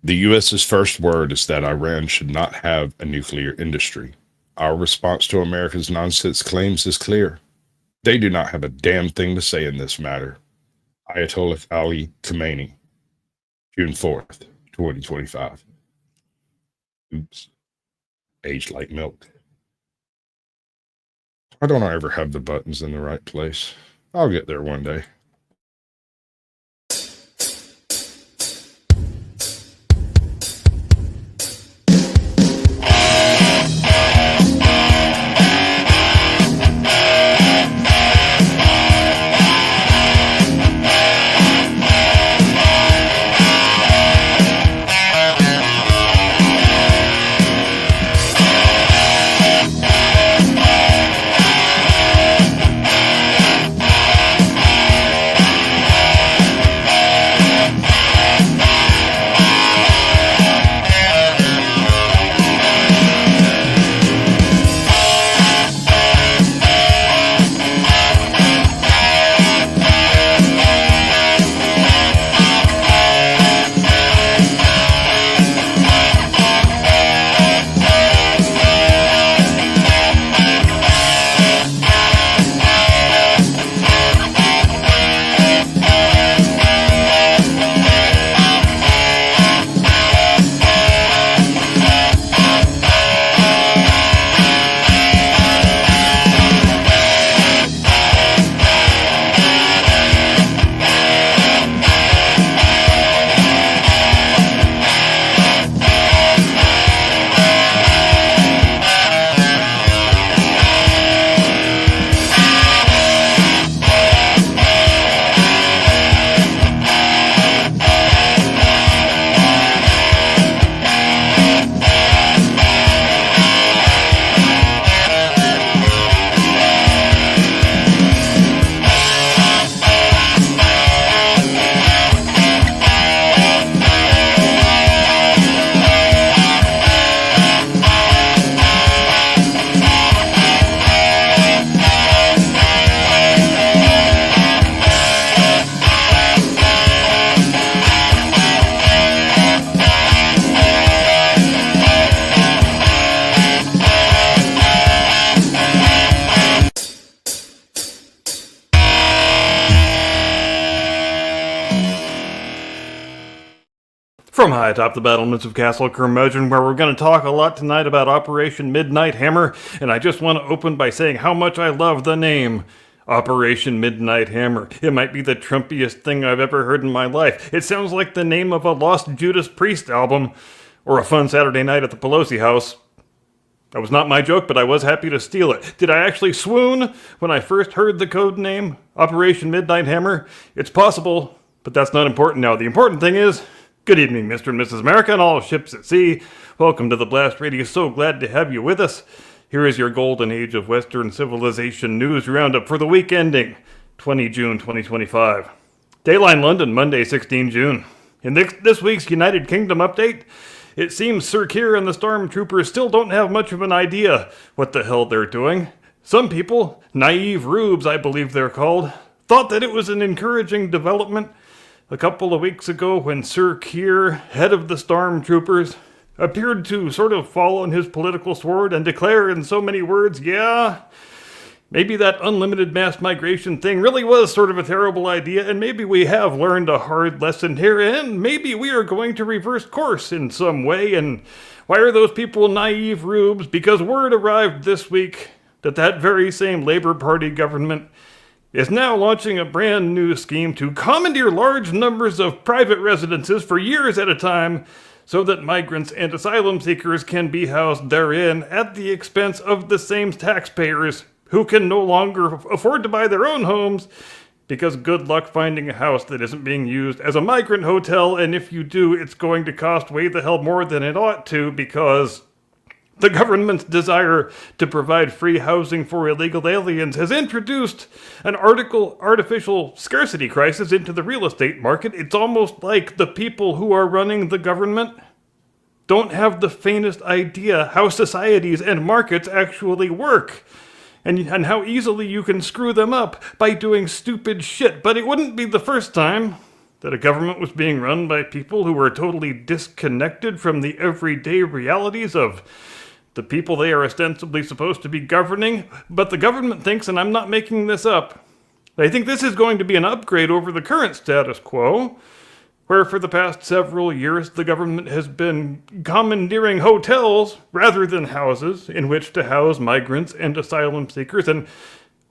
The U.S.'s first word is that Iran should not have a nuclear industry. Our response to America's nonsense claims is clear. They do not have a damn thing to say in this matter. Ayatollah Ali Khamenei, June 4th, 2025. Oops. Aged like milk. Why don't I ever have the buttons in the right place? I'll get there one day. From high atop the battlements of Castle Curmudgeon, where we're going to talk a lot tonight about Operation Midnight Hammer, and I just want to open by saying how much I love the name. Operation Midnight Hammer. It might be the Trumpiest thing I've ever heard in my life. It sounds like the name of a Lost Judas Priest album, or a fun Saturday night at the Pelosi house. That was not my joke, but I was happy to steal it. Did I actually swoon when I first heard the code name, Operation Midnight Hammer? It's possible, but that's not important now. The important thing is, good evening, Mr. and Mrs. America and all ships at sea. Welcome to the Blast Radio. So glad to have you with us. Here is your golden age of Western civilization news roundup for the week ending 20 June 2025. Dayline London, Monday, 16 June. In this week's United Kingdom update, it seems Sir Keir and the Stormtroopers still don't have much of an idea what the hell they're doing. Some people, naive rubes I believe they're called, thought that it was an encouraging development a couple of weeks ago when Sir Keir, head of the Stormtroopers, appeared to sort of fall on his political sword and declare in so many words, yeah, maybe that unlimited mass migration thing really was sort of a terrible idea, and maybe we have learned a hard lesson here, and maybe we are going to reverse course in some way. And why are those people naive rubes? Because word arrived this week that that very same Labour Party government is now launching a brand new scheme to commandeer large numbers of private residences for years at a time so that migrants and asylum seekers can be housed therein at the expense of the same taxpayers who can no longer afford to buy their own homes, because good luck finding a house that isn't being used as a migrant hotel, and if you do, it's going to cost way the hell more than it ought to, because the government's desire to provide free housing for illegal aliens has introduced an artificial scarcity crisis into the real estate market. It's almost like the people who are running the government don't have the faintest idea how societies and markets actually work, and how easily you can screw them up by doing stupid shit. But it wouldn't be the first time. That a government was being run by people who were totally disconnected from the everyday realities of the people they are ostensibly supposed to be governing. But the government thinks, and I'm not making this up, they think this is going to be an upgrade over the current status quo, where for the past several years the government has been commandeering hotels rather than houses in which to house migrants and asylum seekers. And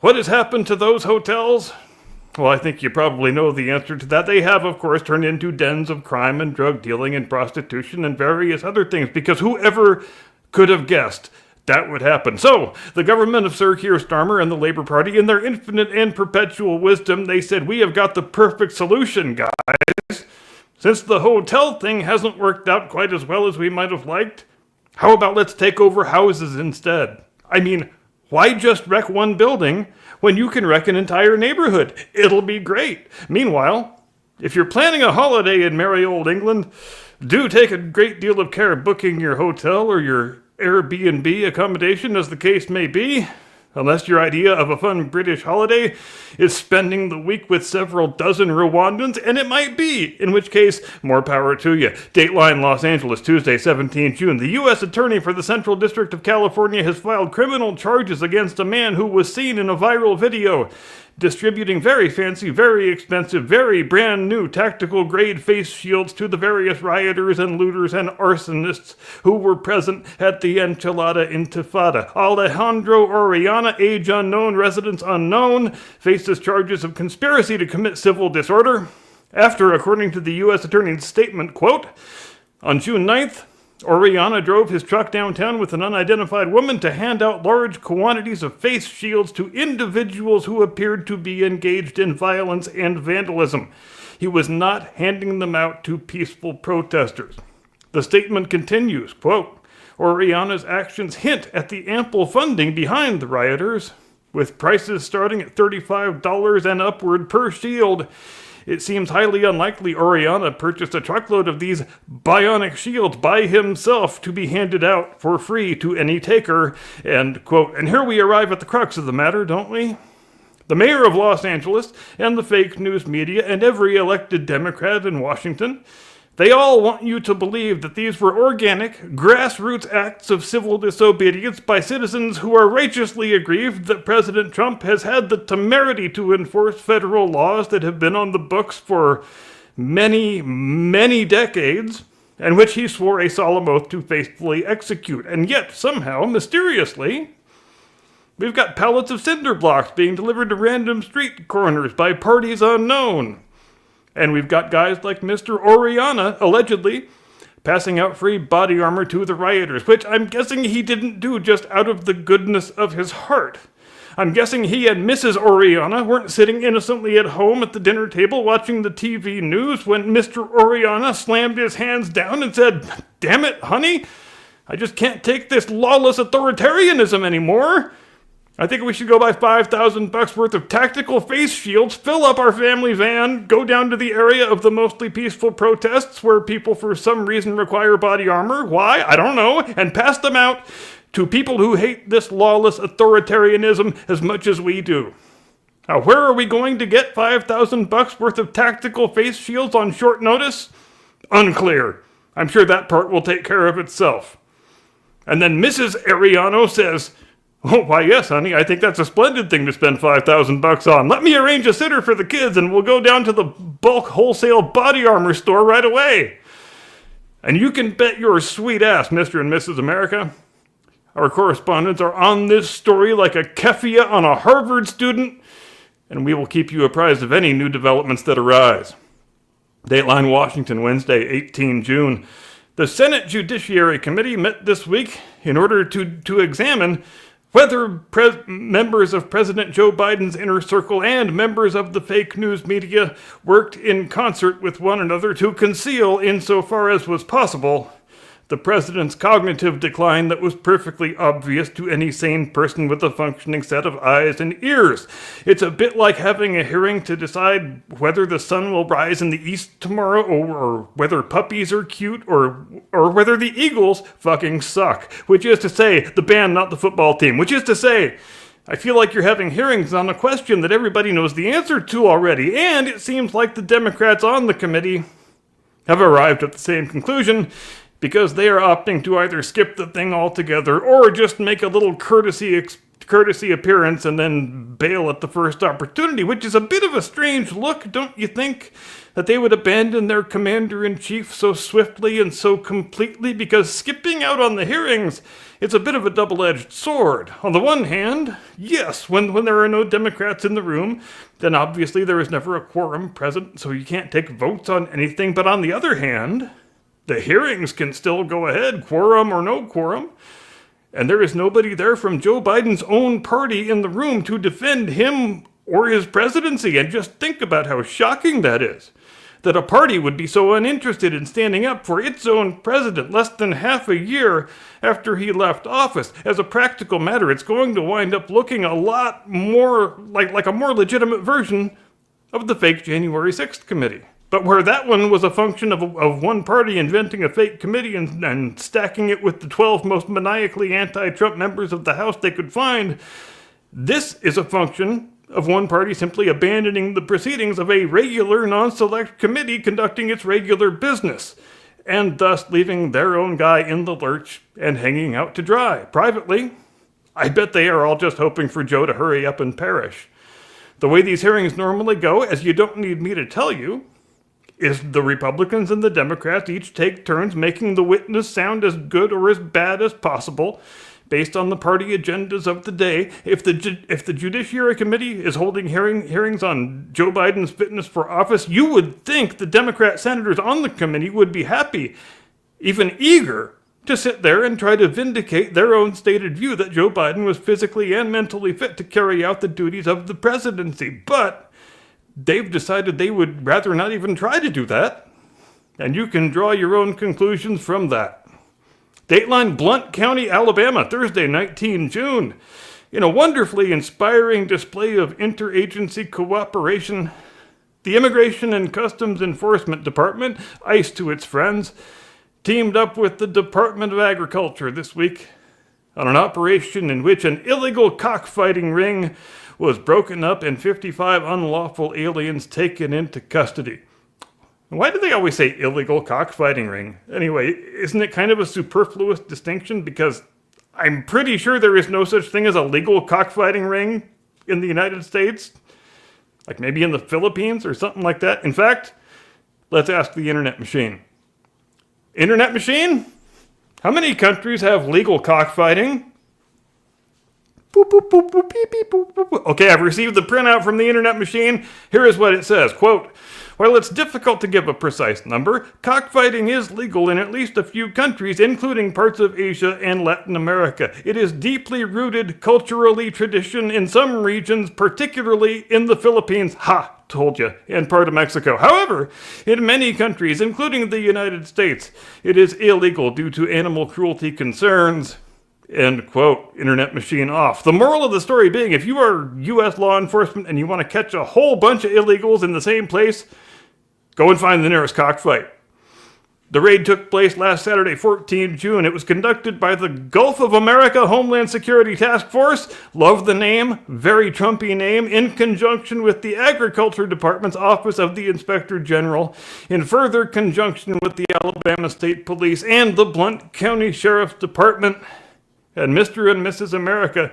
what has happened to those hotels? Well, I think you probably know the answer to that. They have, of course, turned into dens of crime and drug dealing and prostitution and various other things, because whoever could have guessed that would happen. So, the government of Sir Keir Starmer and the Labour Party, in their infinite and perpetual wisdom, they said, we have got the perfect solution, guys. Since the hotel thing hasn't worked out quite as well as we might have liked, how about let's take over houses instead? I mean, why just wreck one building when you can wreck an entire neighborhood? It'll be great. Meanwhile, if you're planning a holiday in merry old England, do take a great deal of care booking your hotel or your Airbnb accommodation, as the case may be. Unless your idea of a fun British holiday is spending the week with several dozen Rwandans, and it might be, in which case, more power to you. Dateline Los Angeles, Tuesday, 17 June. The U.S. Attorney for the Central District of California has filed criminal charges against a man who was seen in a viral video distributing very fancy, very expensive, very brand new tactical grade face shields to the various rioters and looters and arsonists who were present at the Enchilada Intifada. Alejandro Oriana, age unknown, residence unknown, faces charges of conspiracy to commit civil disorder after, according to the U.S. Attorney's statement, quote, on June 9th, Oriana drove his truck downtown with an unidentified woman to hand out large quantities of face shields to individuals who appeared to be engaged in violence and vandalism. He was not handing them out to peaceful protesters. The statement continues, quote, Oriana's actions hint at the ample funding behind the rioters, with prices starting at $35 and upward per shield. It seems highly unlikely Oriana purchased a truckload of these bionic shields by himself to be handed out for free to any taker. And, quote, and here we arrive at the crux of the matter, don't we? The mayor of Los Angeles and the fake news media and every elected Democrat in Washington, they all want you to believe that these were organic, grassroots acts of civil disobedience by citizens who are righteously aggrieved that President Trump has had the temerity to enforce federal laws that have been on the books for many, many decades, and which he swore a solemn oath to faithfully execute. And yet, somehow, mysteriously, we've got pallets of cinder blocks being delivered to random street corners by parties unknown. And we've got guys like Mr. Oriana, allegedly, passing out free body armor to the rioters, which I'm guessing he didn't do just out of the goodness of his heart. I'm guessing he and Mrs. Oriana weren't sitting innocently at home at the dinner table watching the TV news when Mr. Oriana slammed his hands down and said, damn it, honey, I just can't take this lawless authoritarianism anymore. I think we should go buy $5,000 worth of tactical face shields, fill up our family van, go down to the area of the mostly peaceful protests where people for some reason require body armor. Why? I don't know. And pass them out to people who hate this lawless authoritarianism as much as we do. Now, where are we going to get $5,000 worth of tactical face shields on short notice? Unclear. I'm sure that part will take care of itself. And then Mrs. Ariano says, oh, why, yes, honey, I think that's a splendid thing to spend $5,000 on. Let me arrange a sitter for the kids and we'll go down to the bulk wholesale body armor store right away. And you can bet your sweet ass, Mr. and Mrs. America, our correspondents are on this story like a keffia on a Harvard student, and we will keep you apprised of any new developments that arise. Dateline Washington, Wednesday, 18 June. The Senate Judiciary Committee met this week in order to examine whether members of President Joe Biden's inner circle and members of the fake news media worked in concert with one another to conceal, insofar as was possible, the president's cognitive decline that was perfectly obvious to any sane person with a functioning set of eyes and ears. It's a bit like having a hearing to decide whether the sun will rise in the east tomorrow, or whether puppies are cute, or whether the Eagles fucking suck. Which is to say, the band, not the football team. Which is to say, I feel like you're having hearings on a question that everybody knows the answer to already, and it seems like the Democrats on the committee have arrived at the same conclusion because they are opting to either skip the thing altogether or just make a little courtesy appearance and then bail at the first opportunity, which is a bit of a strange look, don't you think? That they would abandon their commander-in-chief so swiftly and so completely, because skipping out on the hearings, it's a bit of a double-edged sword. On the one hand, yes, when there are no Democrats in the room, then obviously there is never a quorum present, so you can't take votes on anything. But on the other hand, the hearings can still go ahead, quorum or no quorum. And there is nobody there from Joe Biden's own party in the room to defend him or his presidency. And just think about how shocking that is. That a party would be so uninterested in standing up for its own president less than half a year after he left office. As a practical matter, it's going to wind up looking a lot more like a more legitimate version of the fake January 6th committee. But where that one was a function of one party inventing a fake committee and stacking it with the 12 most maniacally anti-Trump members of the House they could find, this is a function of one party simply abandoning the proceedings of a regular non-select committee conducting its regular business, and thus leaving their own guy in the lurch and hanging out to dry. Privately, I bet they are all just hoping for Joe to hurry up and perish. The way these hearings normally go, as you don't need me to tell you, is the Republicans and the Democrats each take turns making the witness sound as good or as bad as possible, based on the party agendas of the day. If the Judiciary Committee is holding hearings on Joe Biden's fitness for office, you would think the Democrat senators on the committee would be happy, even eager, to sit there and try to vindicate their own stated view that Joe Biden was physically and mentally fit to carry out the duties of the presidency. But they've decided they would rather not even try to do that, and you can draw your own conclusions from that. Dateline, Blount County, Alabama, Thursday, 19 June. In a wonderfully inspiring display of interagency cooperation, the Immigration and Customs Enforcement Department, ICE to its friends, teamed up with the Department of Agriculture this week on an operation in which an illegal cockfighting ring was broken up and 55 unlawful aliens taken into custody. Why do they always say illegal cockfighting ring? Anyway, isn't it kind of a superfluous distinction? Because I'm pretty sure there is no such thing as a legal cockfighting ring in the United States. Like maybe in the Philippines or something like that. In fact, let's ask the internet machine. Internet machine? How many countries have legal cockfighting? Boop, boop, boop, boop, beep, beep, boop, boop, boop. Okay, I've received the printout from the internet machine. Here is what it says. Quote, while it's difficult to give a precise number, cockfighting is legal in at least a few countries, including parts of Asia and Latin America. It is deeply rooted culturally tradition in some regions, particularly in the Philippines. Ha! Told you, and part of Mexico. However, in many countries, including the United States, it is illegal due to animal cruelty concerns. End quote. Internet machine off. The moral of the story being, if you are U.S. law enforcement and you want to catch a whole bunch of illegals in the same place, go and find the nearest cockfight. The raid took place last Saturday, 14 June. It was conducted by the Gulf of America Homeland Security Task Force, love the name, very Trumpy name, in conjunction with the Agriculture Department's Office of the Inspector General, in further conjunction with the Alabama State Police and the Blount County Sheriff's Department. And Mr. and Mrs. America,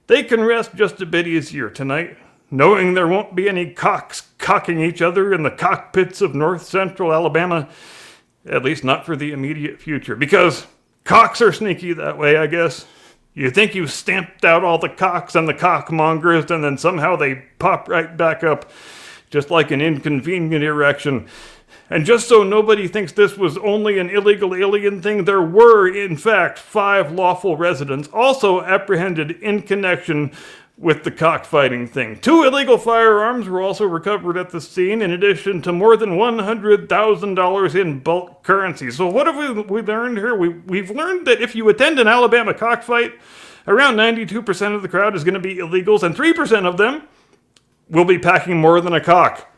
they can rest just a bit easier tonight, knowing there won't be any cocks cocking each other in the cockpits of north central Alabama, at least not for the immediate future, because cocks are sneaky that way, I guess. You think you've stamped out all the cocks and the cockmongers, and then somehow they pop right back up, just like an inconvenient erection. And just so nobody thinks this was only an illegal alien thing, there were, in fact, 5 lawful residents also apprehended in connection with the cockfighting thing. 2 illegal firearms were also recovered at the scene, in addition to more than $100,000 in bulk currency. So what have we learned here? We've learned that if you attend an Alabama cockfight, around 92% of the crowd is going to be illegals, and 3% of them will be packing more than a cock.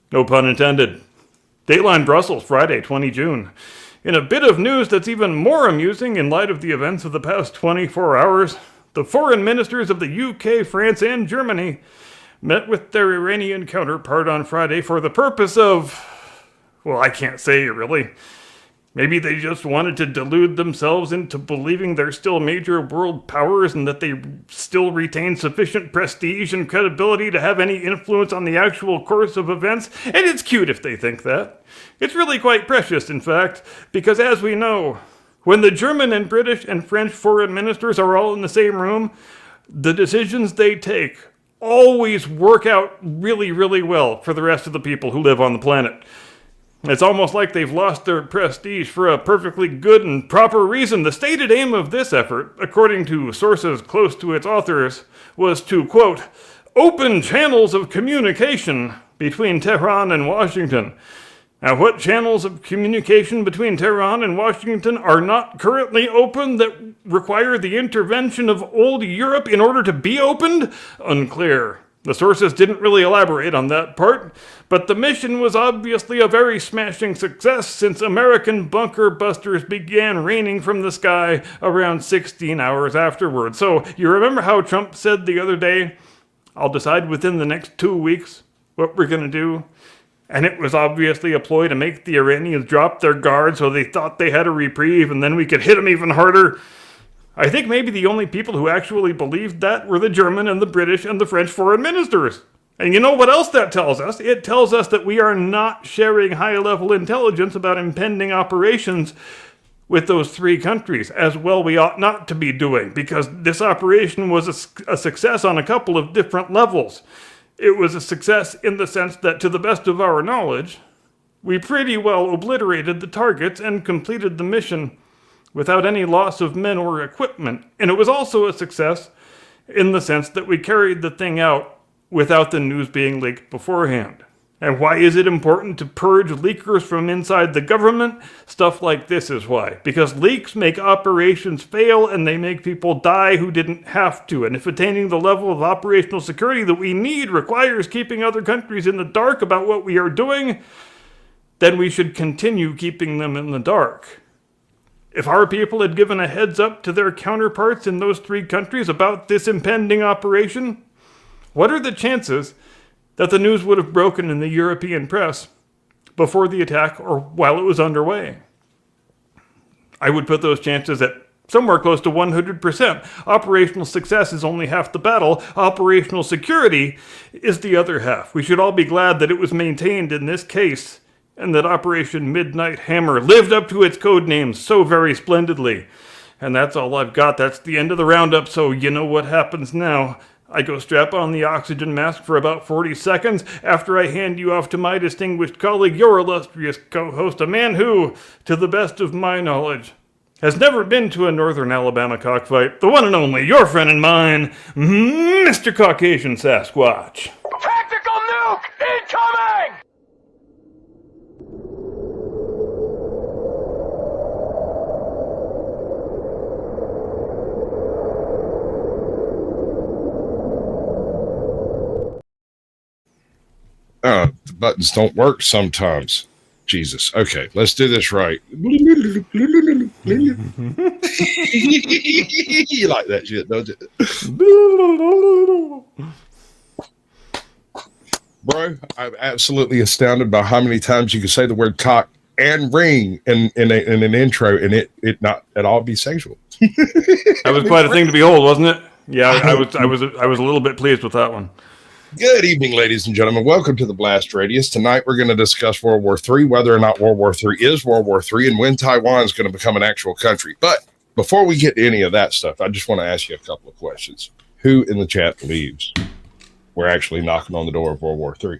No pun intended. Dateline Brussels, Friday, 20 June. In a bit of news that's even more amusing in light of the events of the past 24 hours, The foreign ministers of the UK, France, and Germany met with their Iranian counterpart on Friday for the purpose of, well, I can't say really. Maybe they just wanted to delude themselves into believing they're still major world powers and that they still retain sufficient prestige and credibility to have any influence on the actual course of events. And it's cute if they think that. It's really quite precious, in fact, because as we know, when the German and British and French foreign ministers are all in the same room, the decisions they take always work out really, really well for the rest of the people who live on the planet. It's almost like they've lost their prestige for a perfectly good and proper reason. The stated aim of this effort, according to sources close to its authors, was to, quote, open channels of communication between Tehran and Washington. Now, what channels of communication between Tehran and Washington are not currently open that require the intervention of old Europe in order to be opened? Unclear. The sources didn't really elaborate on that part, but the mission was obviously a very smashing success since American bunker busters began raining from the sky around 16 hours afterward. So, you remember how Trump said the other day, I'll decide within the next 2 weeks what we're going to do? And it was obviously a ploy to make the Iranians drop their guard so they thought they had a reprieve and then we could hit them even harder. I think maybe the only people who actually believed that were the German and the British and the French foreign ministers. And you know what else that tells us? It tells us that we are not sharing high-level intelligence about impending operations with those three countries, as well we ought not to be doing, because this operation was a success on a couple of different levels. It was a success in the sense that, to the best of our knowledge, we pretty well obliterated the targets and completed the mission without any loss of men or equipment. And it was also a success in the sense that we carried the thing out without the news being leaked beforehand. And why is it important to purge leakers from inside the government? Stuff like this is why. Because leaks make operations fail and they make people die who didn't have to. And if attaining the level of operational security that we need requires keeping other countries in the dark about what we are doing, then we should continue keeping them in the dark. If our people had given a heads up to their counterparts in those three countries about this impending operation, what are the chances that the news would have broken in the European press before the attack or while it was underway? I would put those chances at somewhere close to 100%. Operational success is only half the battle. Operational security is the other half. We should all be glad that it was maintained in this case and that Operation Midnight Hammer lived up to its code name so very splendidly. And that's all I've got. That's the end of the roundup, so you know what happens now. I go strap on the oxygen mask for about 40 seconds after I hand you off to my distinguished colleague, your illustrious co-host, a man who, to the best of my knowledge, has never been to a Northern Alabama cockfight. The one and only, your friend and mine, Mr. Caucasian Sasquatch. Tactical nuke incoming! The buttons don't work sometimes. Jesus. Okay, let's do this right. You like that shit, don't you? Bro, I'm absolutely astounded by how many times you can say the word cock and ring in an intro and it not at all be sexual. That was quite a thing to behold, wasn't it? Yeah, I was a little bit pleased with that one. Good evening, ladies and gentlemen. Welcome to the Blast Radius. Tonight, we're going to discuss World War III, whether or not World War III is World War III, and when Taiwan is going to become an actual country. But before we get to any of that stuff, I just want to ask you a couple of questions. Who in the chat believes we're actually knocking on the door of World War III?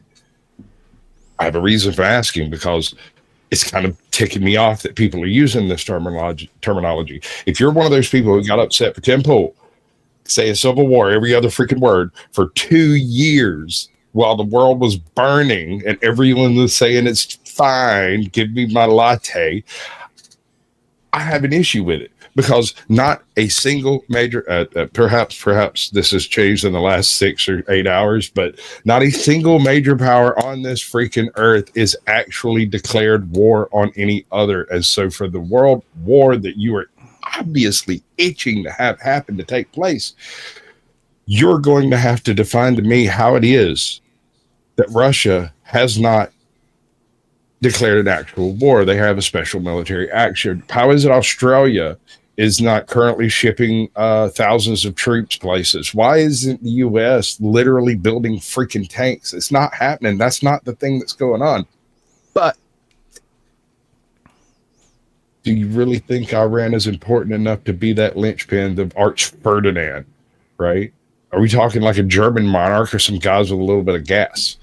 I have a reason for asking, because it's kind of ticking me off that people are using this terminology. If you're one of those people who got upset for Tim Pool, say a civil war, every other freaking word, for 2 years while the world was burning and everyone was saying it's fine, give me my latte, I have an issue with it, because not a single major, perhaps this has changed in the last 6 or 8 hours, but not a single major power on this freaking earth is actually declared war on any other. And so for the world war that you are obviously itching to have happen to take place, you're going to have to define to me how it is that Russia has not declared an actual war. They have a special military action. How is it Australia is not currently shipping thousands of troops places? Why isn't the U.S. literally building freaking tanks? It's not happening. That's not the thing that's going on. But do you really think Iran is important enough to be that linchpin of Arch Ferdinand, right? Are we talking like a German monarch or some guys with a little bit of gas?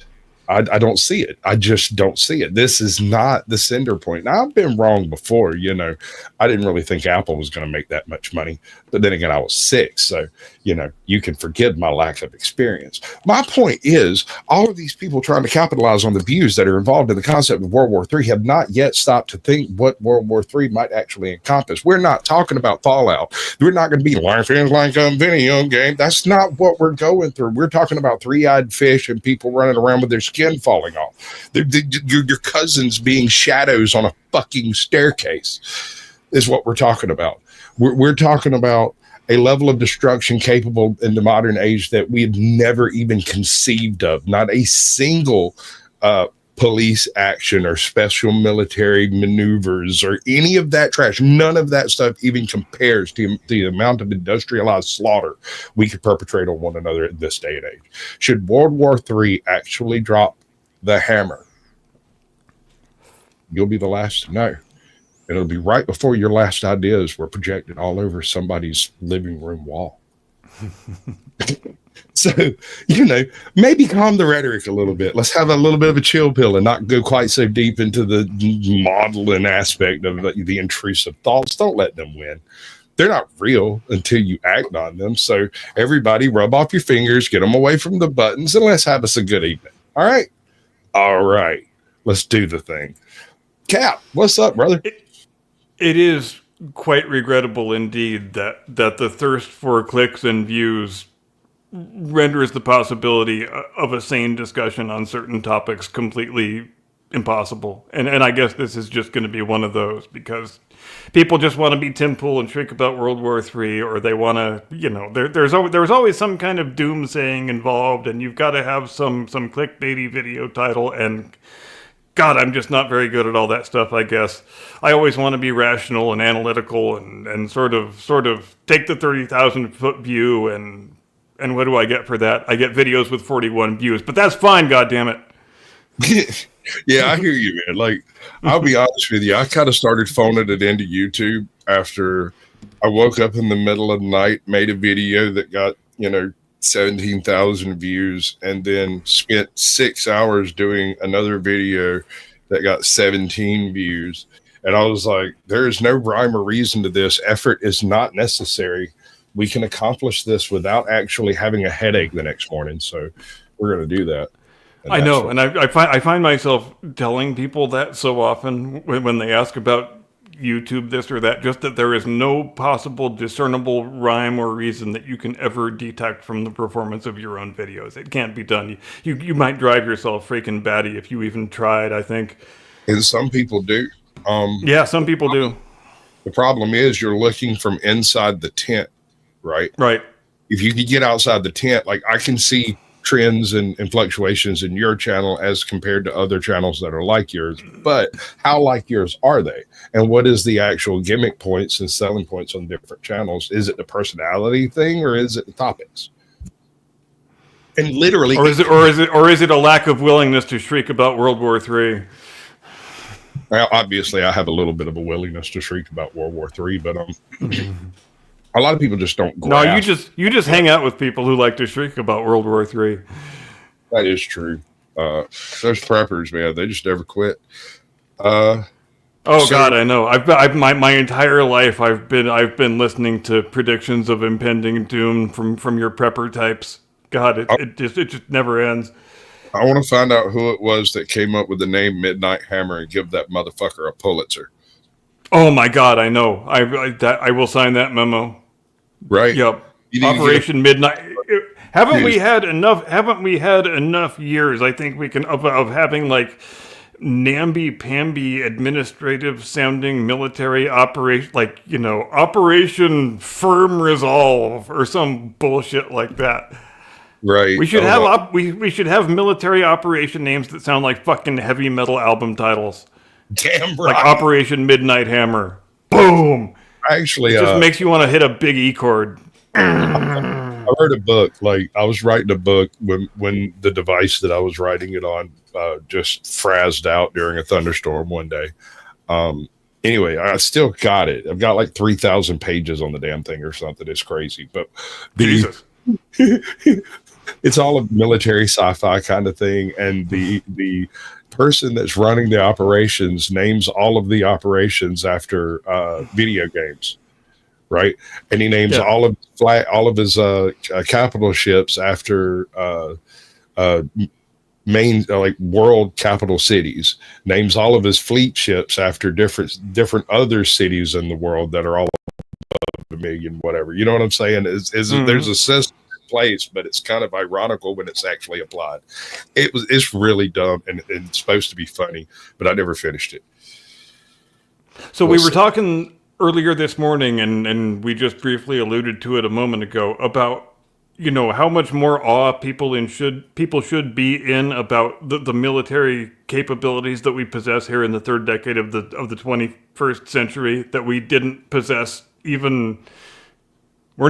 I don't see it. I just don't see it. This is not the sender point. Now, I've been wrong before. You know, I didn't really think Apple was going to make that much money. But then again, I was 6. So, you know, you can forgive my lack of experience. My point is, all of these people trying to capitalize on the views that are involved in the concept of World War III have not yet stopped to think what World War III might actually encompass. We're not talking about Fallout. We're not going to be life is like a video game. That's not what we're going through. We're talking about three-eyed fish and people running around with their skin falling off. Your cousins being shadows on a fucking staircase is what we're talking about. We're talking about a level of destruction capable in the modern age that we've never even conceived of. Not a single police action or special military maneuvers or any of that trash. None of that stuff even compares to the amount of industrialized slaughter we could perpetrate on one another in this day and age. Should World War III actually drop the hammer, you'll be the last to know. It'll be right before your last ideas were projected all over somebody's living room wall. So, you know, maybe calm the rhetoric a little bit. Let's have a little bit of a chill pill and not go quite so deep into the modeling aspect of the intrusive thoughts. Don't let them win. They're not real until you act on them. So everybody rub off your fingers, get them away from the buttons, and let's have us a good evening. All right? All right. Let's do the thing. Cap, what's up, brother? It is quite regrettable indeed that the thirst for clicks and views renders the possibility of a sane discussion on certain topics completely impossible. And I guess this is just going to be one of those, because people just want to be Tim Pool and shriek about World War III, or they want to, you know, there's always some kind of doomsaying involved, and you've got to have some clickbaity video title, and God, I'm just not very good at all that stuff, I guess. I always want to be rational and analytical and sort of take the 30,000 foot view, and what do I get for that? I get videos with 41 views, but that's fine, goddammit. Yeah, I hear you, man. Like, I'll be honest with you. I kind of started phoning it into YouTube after I woke up in the middle of the night, made a video that got, 17,000 views, and then spent 6 hours doing another video that got 17 views. And I was like, there is no rhyme or reason to this. Effort is not necessary. We can accomplish this without actually having a headache the next morning. So we're going to do that. I know, and I find myself telling people that so often when they ask about YouTube this or that, just that there is no possible discernible rhyme or reason that you can ever detect from the performance of your own videos. It can't be done. You might drive yourself freaking batty if you even tried, I think. And some people do. Yeah, some people do. The problem is you're looking from inside the tent, right? Right. If you could get outside the tent, like I can see trends and fluctuations in your channel as compared to other channels that are like yours, but how like yours are they? And what is the actual gimmick points and selling points on different channels? Is it the personality thing, or is it the topics? And literally, or is it a lack of willingness to shriek about World War III? Well, obviously, I have a little bit of a willingness to shriek about World War III, but a lot of people just don't grasp. No, you just hang out with people who like to shriek about World War III. That is true. Those preppers, man, they just never quit. God, I know. I've my entire life I've been listening to predictions of impending doom from your prepper types. God, it just never ends. I want to find out who it was that came up with the name Midnight Hammer and give that motherfucker a Pulitzer. Oh my God, I know. I will sign that memo. Right. Yep. Operation Midnight. Haven't we had enough years, I think we can, of having like namby-pamby administrative sounding military operation, like, Operation Firm Resolve or some bullshit like that. Right. We should have we should have military operation names that sound like fucking heavy metal album titles. Damn Like right. Operation Midnight Hammer. Boom. Actually, It just makes you want to hit a big E chord. I wrote a book. Like I was writing a book when the device that I was writing it on just frazzed out during a thunderstorm one day. Anyway, I still got it. I've got like 3,000 pages on the damn thing or something. It's crazy, but Jesus. it's all a military sci-fi kind of thing, and the person that's running the operations names all of the operations after video games, right? And he names all of his capital ships after main like world capital cities. Names all of his fleet ships after different other cities in the world that are all above a million, whatever. You know what I'm saying? There's a system in place, but it's kind of ironical when it's actually applied. It's really dumb and it's supposed to be funny, but I never finished it. So we were talking earlier this morning, and we just briefly alluded to it a moment ago about how much more awe people should be in about the military capabilities that we possess here in the third decade of the 21st century that we didn't possess, weren't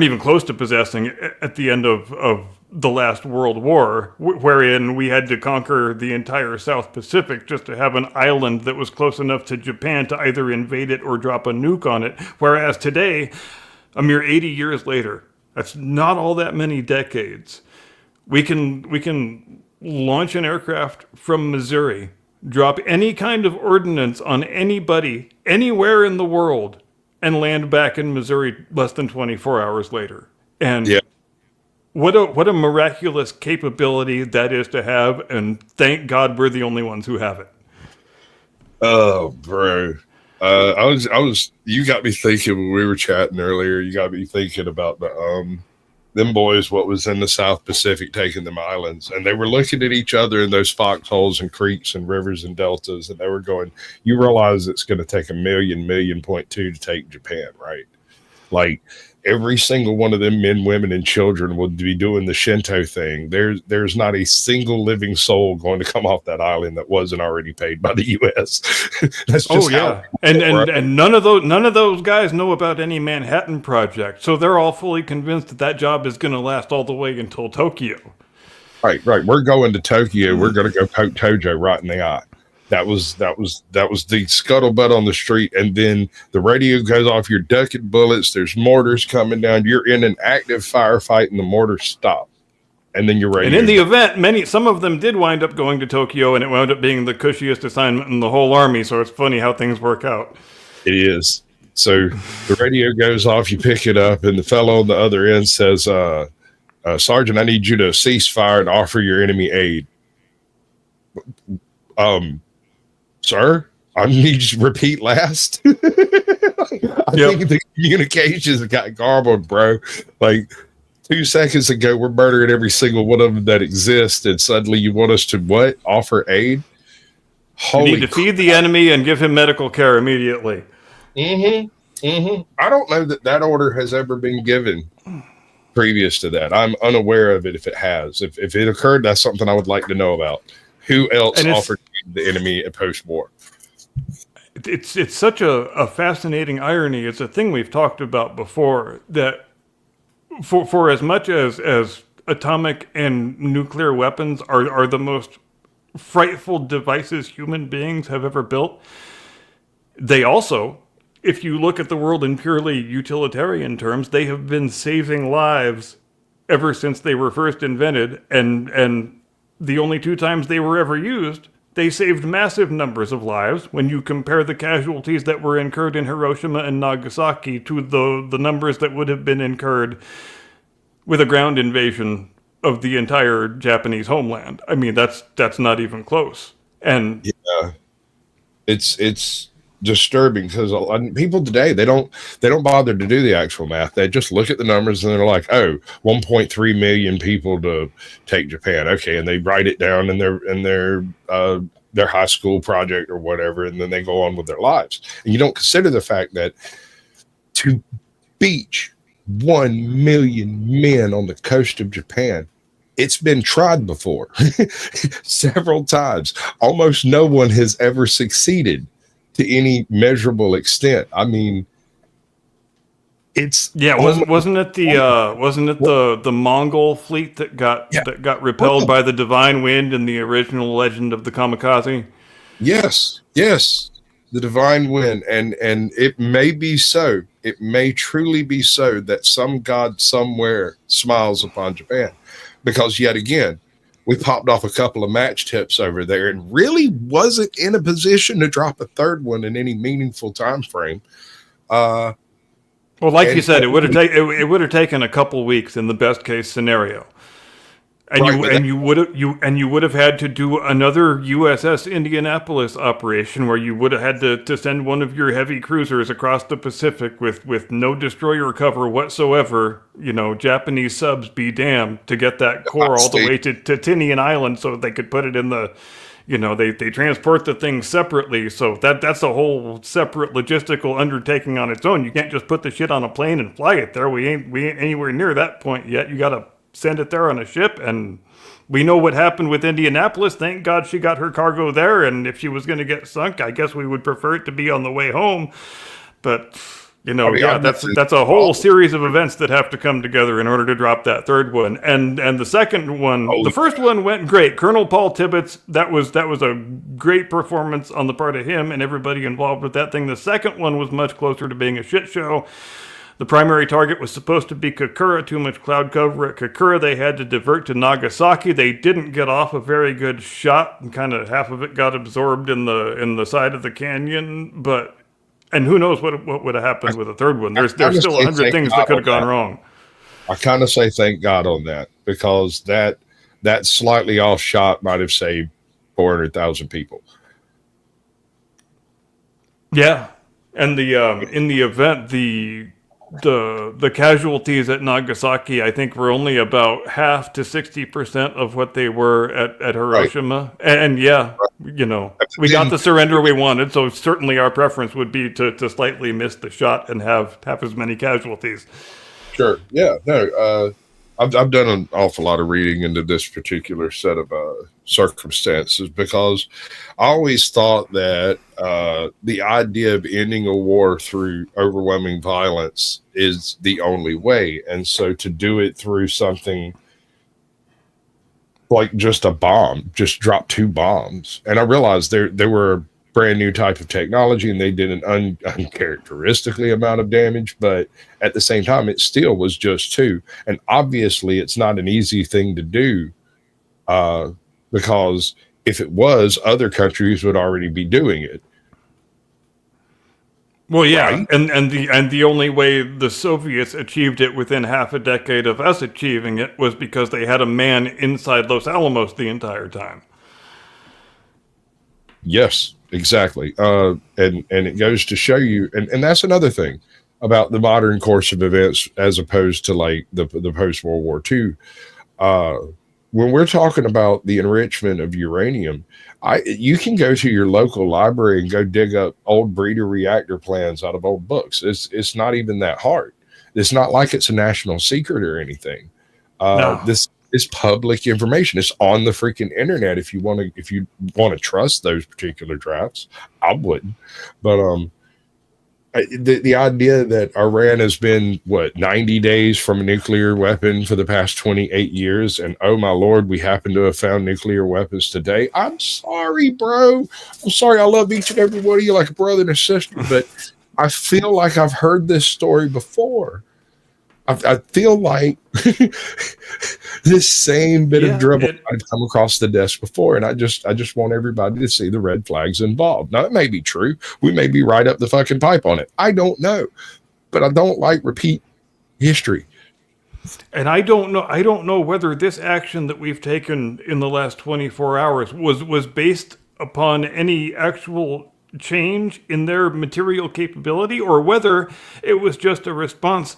even close to possessing at the end of the last World War, wherein we had to conquer the entire South Pacific just to have an island that was close enough to Japan to either invade it or drop a nuke on it. Whereas today, a mere 80 years later, that's not all that many decades, we can launch an aircraft from Missouri, drop any kind of ordnance on anybody anywhere in the world, and land back in Missouri less than 24 hours later. And what a miraculous capability that is to have, and thank God we're the only ones who have it. Oh, bro. You got me thinking when we were chatting earlier, you got me thinking about them boys, what was in the South Pacific taking them islands, and they were looking at each other in those foxholes and creeks and rivers and deltas, and they were going, you realize it's going to take 1.2 to take Japan, right? Like every single one of them men, women, and children will be doing the Shinto thing. There's not a single living soul going to come off that island that wasn't already paid by the U.S. That's just and none of those guys know about any Manhattan Project, so they're all fully convinced that job is going to last all the way until Tokyo. Right. We're going to Tokyo. We're going to go poke Tojo right in the eye. That was the scuttlebutt on the street, and then the radio goes off. You're ducking bullets. There's mortars coming down. You're in an active firefight, and the mortars stop, and then you're ready. And in the event, some of them did wind up going to Tokyo, and it wound up being the cushiest assignment in the whole army. So it's funny how things work out. It is. So the radio goes off. You pick it up, and the fellow on the other end says, "Sergeant, I need you to cease fire and offer your enemy aid." Sir, I need you to repeat last. I think the communications got garbled, bro. Like 2 seconds ago, we're murdering every single one of them that exists, and suddenly you want us to what? Offer aid? You need to feed the enemy and give him medical care immediately. I don't know that order has ever been given previous to that. I'm unaware of it if it has. If it occurred, that's something I would like to know about. Who else offered the enemy a post-war? It's such a fascinating irony. It's a thing we've talked about before, that for as much as atomic and nuclear weapons are the most frightful devices human beings have ever built, they also, if you look at the world in purely utilitarian terms, they have been saving lives ever since they were first invented, and the only 2 times they were ever used, they saved massive numbers of lives when you compare the casualties that were incurred in Hiroshima and Nagasaki to the numbers that would have been incurred with a ground invasion of the entire Japanese homeland. I mean, that's not even close. And yeah, it's disturbing because people today, they don't bother to do the actual math. They just look at the numbers and they're like, 1.3 million people to take Japan. Okay. And they write it down in their their high school project or whatever, and then they go on with their lives. And you don't consider the fact that to beach 1 million men on the coast of Japan, it's been tried before several times. Almost no one has ever succeeded to any measurable extent. I mean, it's wasn't it the Mongol fleet that got repelled by the divine wind in the original Legend of the Kamikaze? Yes, the divine wind, and it may be so. It may truly be so that some god somewhere smiles upon Japan, because yet again, we popped off a couple of match tips over there and really wasn't in a position to drop a third one in any meaningful time frame. Well, like you said, it would have taken a couple weeks in the best case scenario, and you would have had to do another USS Indianapolis operation where you would have had to send one of your heavy cruisers across the Pacific with no destroyer cover whatsoever. Japanese subs be damned, to get that core all the way to Tinian Island so they could put it in the. They transport the thing separately, so that's a whole separate logistical undertaking on its own. You can't just put the shit on a plane and fly it there. We ain't anywhere near that point yet. You got to send it there on a ship, and we know what happened with Indianapolis. Thank God she got her cargo there, and if she was going to get sunk, I guess we would prefer it to be on the way home. But that's a whole series of events that have to come together in order to drop that third one. And the second one, the first one went great. Colonel Paul Tibbets, that was a great performance on the part of him and everybody involved with that thing. The second one was much closer to being a shit show. The primary target was supposed to be Kokura. Too much cloud cover at Kokura. They had to divert to Nagasaki. They didn't get off a very good shot, and kind of half of it got absorbed in the side of the canyon. And who knows what would have happened with the third one? There's still 100 things that could have gone wrong. I kind of say thank God on that, because that slightly off shot might have saved 400,000 people. Yeah, and in the event, the casualties at Nagasaki, I think, were only about half to 60% of what they were at Hiroshima. Right. And we got the surrender we wanted, so certainly our preference would be to slightly miss the shot and have as many casualties. Sure. Yeah. No. I've done an awful lot of reading into this particular set of circumstances, because I always thought that the idea of ending a war through overwhelming violence is the only way. And so to do it through something like just a bomb, just drop 2 bombs. And I realized there were a brand new type of technology, and they did an uncharacteristically amount of damage, but at the same time, it still was just 2. And obviously it's not an easy thing to do, because if it was, other countries would already be doing it. Well, yeah, right? and the only way the Soviets achieved it within half a decade of us achieving it was because they had a man inside Los Alamos the entire time. Yes, exactly. And it goes to show you, and that's another thing about the modern course of events as opposed to like the post-World War II. When we're talking about the enrichment of uranium, you can go to your local library and go dig up old breeder reactor plans out of old books. It's not even that hard. It's not like it's a national secret or anything. No. This is public information. It's on the freaking internet. If you want to trust those particular drafts, I wouldn't. But the idea that Iran has been 90 days from a nuclear weapon for the past 28 years, and oh my Lord, we happen to have found nuclear weapons today. I'm sorry, bro. I'm sorry. I love each and every one of you like a brother and a sister, but I feel like I've heard this story before. I feel like this same bit of dribble I've come across the desk before, and I just want everybody to see the red flags involved. Now, it may be true. We may be right up the fucking pipe on it. I don't know, but I don't like repeat history. And I don't know whether this action that we've taken in the last 24 hours was based upon any actual change in their material capability, or whether it was just a response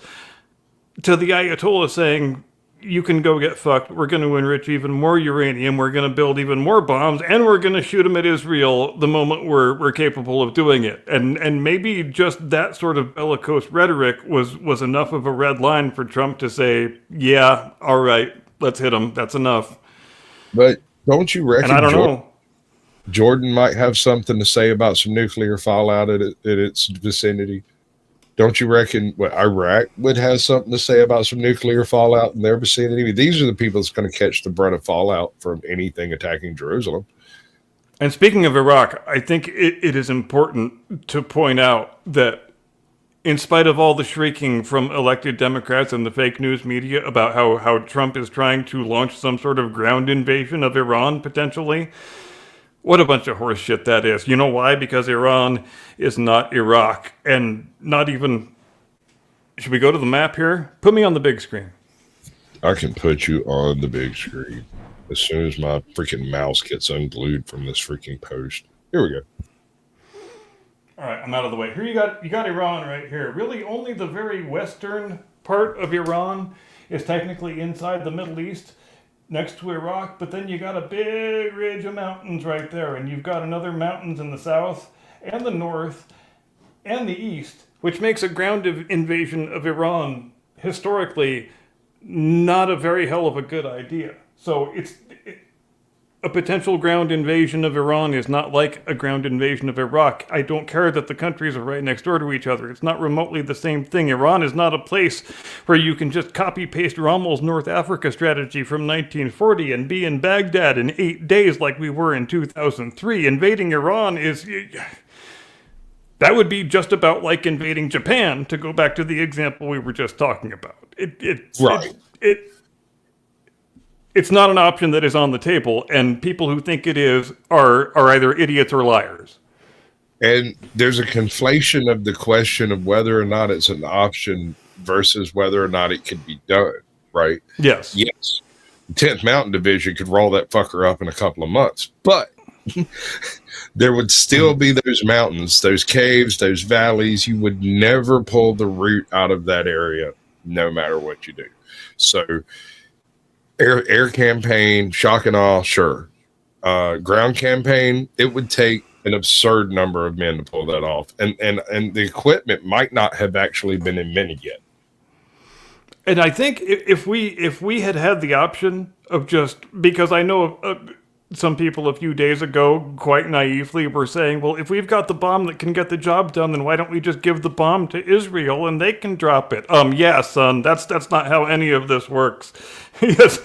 to the Ayatollah saying, you can go get fucked. We're going to enrich even more uranium. We're going to build even more bombs, and we're going to shoot them at Israel the moment we're capable of doing it. And maybe just that sort of bellicose rhetoric was enough of a red line for Trump to say, yeah, all right, let's hit them. That's enough. But don't you reckon And I don't know. Jordan might have something to say about some nuclear fallout at its vicinity? Don't you reckon Iraq would have something to say about some nuclear fallout in their vicinity? I mean, these are the people that's going to catch the brunt of fallout from anything attacking Jerusalem. And speaking of Iraq, I think it is important to point out that in spite of all the shrieking from elected Democrats and the fake news media about how Trump is trying to launch some sort of ground invasion of Iran, potentially, what a bunch of horse shit that is. You know why? Because Iran is not Iraq, and not even... Should we go to the map here? Put me on the big screen. I can put you on the big screen as soon as my freaking mouse gets unglued from this freaking post. Here we go. All right, I'm out of the way. Here you got Iran right here. Really, only the very western part of Iran is technically inside the Middle East, next to Iraq, but then you got a big ridge of mountains right there, and you've got another mountains in the south and the north and the east, which makes a ground invasion of Iran historically not a very hell of a good idea. So a potential ground invasion of Iran is not like a ground invasion of Iraq. I don't care that the countries are right next door to each other. It's not remotely the same thing. Iran is not a place where you can just copy-paste Rommel's North Africa strategy from 1940 and be in Baghdad in 8 days like we were in 2003. Invading Iran is... That would be just about like invading Japan, to go back to the example we were just talking about. It's not an option that is on the table, and people who think it is are either idiots or liars. And there's a conflation of the question of whether or not it's an option versus whether or not it can be done, right? Yes. Yes. The 10th Mountain Division could roll that fucker up in a couple of months, but there would still be those mountains, those caves, those valleys. You would never pull the root out of that area, no matter what you do. So... Air campaign, shock and awe, sure. Ground campaign, it would take an absurd number of men to pull that off, and the equipment might not have actually been invented yet. And I think if we had the option of just, because I know some people a few days ago quite naively were saying, well, if we've got the bomb that can get the job done, then why don't we just give the bomb to Israel and they can drop it? Yeah, son, that's not how any of this works. Yes,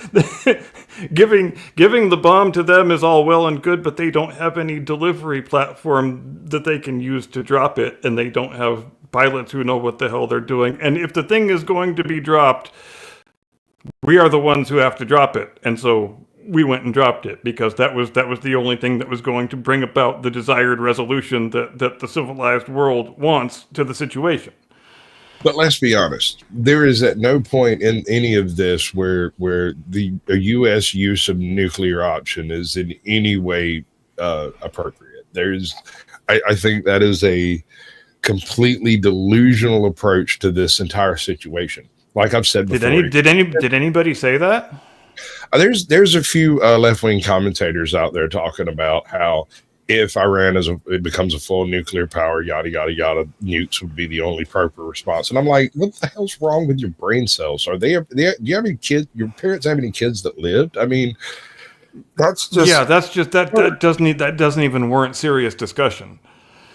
giving the bomb to them is all well and good, but they don't have any delivery platform that they can use to drop it, and they don't have pilots who know what the hell they're doing. And if the thing is going to be dropped, we are the ones who have to drop it. And so we went and dropped it because that was the only thing that was going to bring about the desired resolution that the civilized world wants to the situation. But let's be honest, there is at no point in any of this where the U.S. use of nuclear option is in any way appropriate. I think that is a completely delusional approach to this entire situation. Like I've said before, did anybody say that? There's a few left-wing commentators out there talking about how if Iran it becomes a full nuclear power, yada yada yada, nukes would be the only proper response. And I'm like, what the hell's wrong with your brain cells? Do you have any kids? Your parents have any kids that lived? I mean, that doesn't even warrant serious discussion.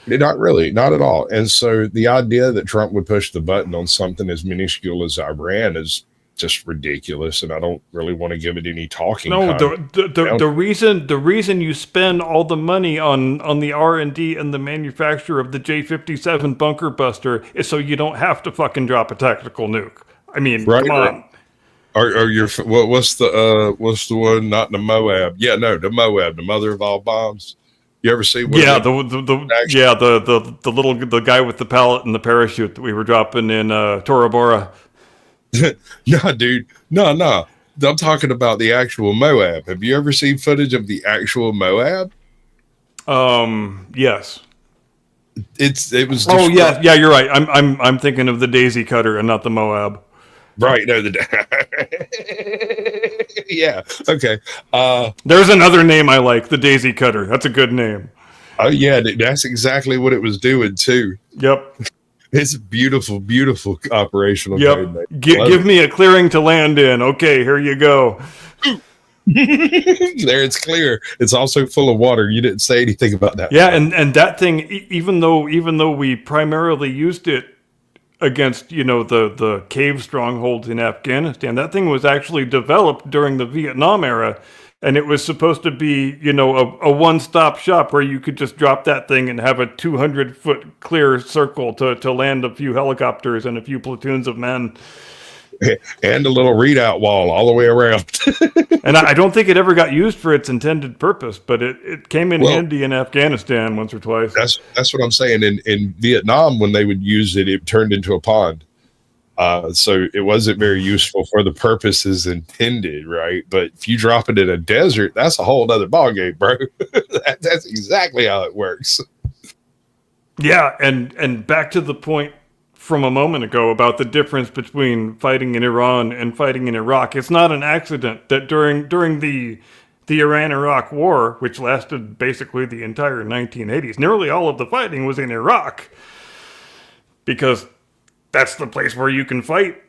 Not really, not at all. And so the idea that Trump would push the button on something as minuscule as Iran is just ridiculous, and I don't really want to give it any talking. No, the reason you spend all the money on the R&D and the manufacture of the J-57 bunker buster is so you don't have to fucking drop a tactical nuke. I mean, right, come on. What's the one? Not the Moab? Yeah, no, the Moab, the mother of all bombs. You ever see? The guy with the pallet and the parachute that we were dropping in Tora Bora. No, dude. No. I'm talking about the actual Moab. Have you ever seen footage of the actual Moab? Yes. It was. Oh yeah, you're right. I'm thinking of the Daisy Cutter and not the Moab. Right. No, yeah. Okay. There's another name I like, the Daisy Cutter. That's a good name. Oh, yeah. That's exactly what it was doing, too. Yep. It's a beautiful, beautiful operational Yep. code. Mate. Give me a clearing to land in. Okay, here you go. There, it's clear. It's also full of water. You didn't say anything about that. Yeah, and that thing, even though we primarily used it against the cave strongholds in Afghanistan, that thing was actually developed during the Vietnam era, and it was supposed to be a one-stop shop where you could just drop that thing and have a 200-foot clear circle to land a few helicopters and a few platoons of men. And a little readout wall all the way around. And I don't think it ever got used for its intended purpose, but it came in handy in Afghanistan once or twice. That's what I'm saying. In Vietnam, when they would use it, it turned into a pond. So it wasn't very useful for the purposes intended, right? But if you drop it in a desert, that's a whole other ballgame, bro. That's exactly how it works. Yeah, and back to the point from a moment ago about the difference between fighting in Iran and fighting in Iraq. It's not an accident that during the Iran-Iraq War, which lasted basically the entire 1980s, nearly all of the fighting was in Iraq, because that's the place where you can fight.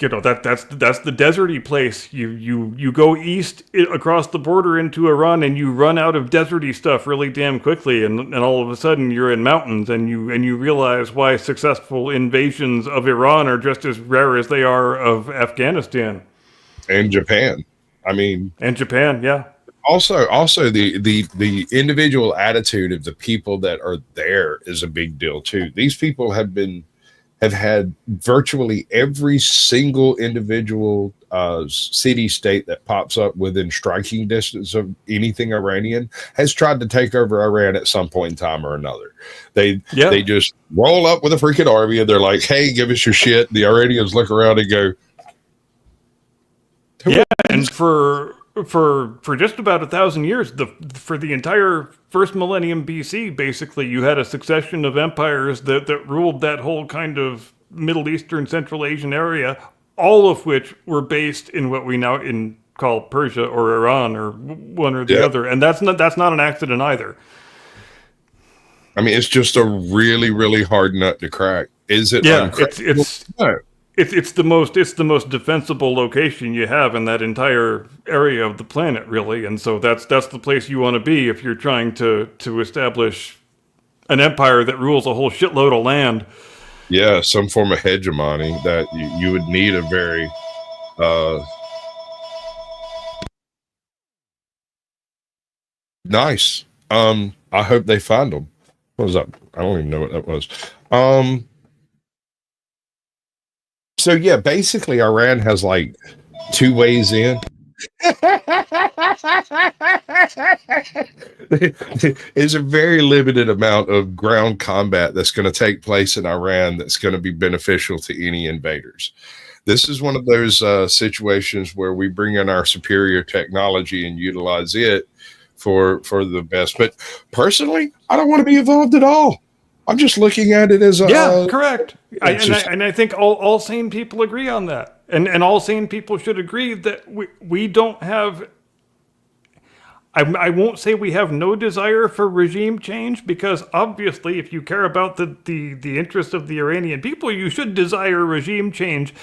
That's the deserty place. You go east across the border into Iran, and you run out of deserty stuff really damn quickly, and all of a sudden you're in mountains, and you realize why successful invasions of Iran are just as rare as they are of Afghanistan and Japan. I mean, and Japan, yeah. Also, the individual attitude of the people that are there is a big deal too. These people have had virtually every single individual city state that pops up within striking distance of anything Iranian has tried to take over Iran at some point in time or another. They just roll up with a freaking army and they're like, "Hey, give us your shit." The Iranians look around and go, "Yeah." And for just about 1,000 years, for the entire first millennium BC, basically, you had a succession of empires that ruled that whole kind of Middle Eastern, Central Asian area, all of which were based in what we now call Persia or Iran or one or the other, and that's not an accident either. I mean, it's just a really, really hard nut to crack. Is it? Yeah, It's the most defensible location you have in that entire area of the planet, really, and so that's the place you want to be if you're trying to establish an empire that rules a whole shitload of land. Yeah, some form of hegemony that you would need a very nice. I hope they find them. What was that? I don't even know what that was. So yeah, basically Iran has like two ways in. There's a very limited amount of ground combat that's going to take place in Iran that's going to be beneficial to any invaders. This is one of those situations where we bring in our superior technology and utilize it for the best. But personally, I don't want to be involved at all. I'm just looking at it as a correct. I think all sane people agree on that, and all sane people should agree that we don't have. I won't say we have no desire for regime change, because obviously, if you care about the interests of the Iranian people, you should desire regime change.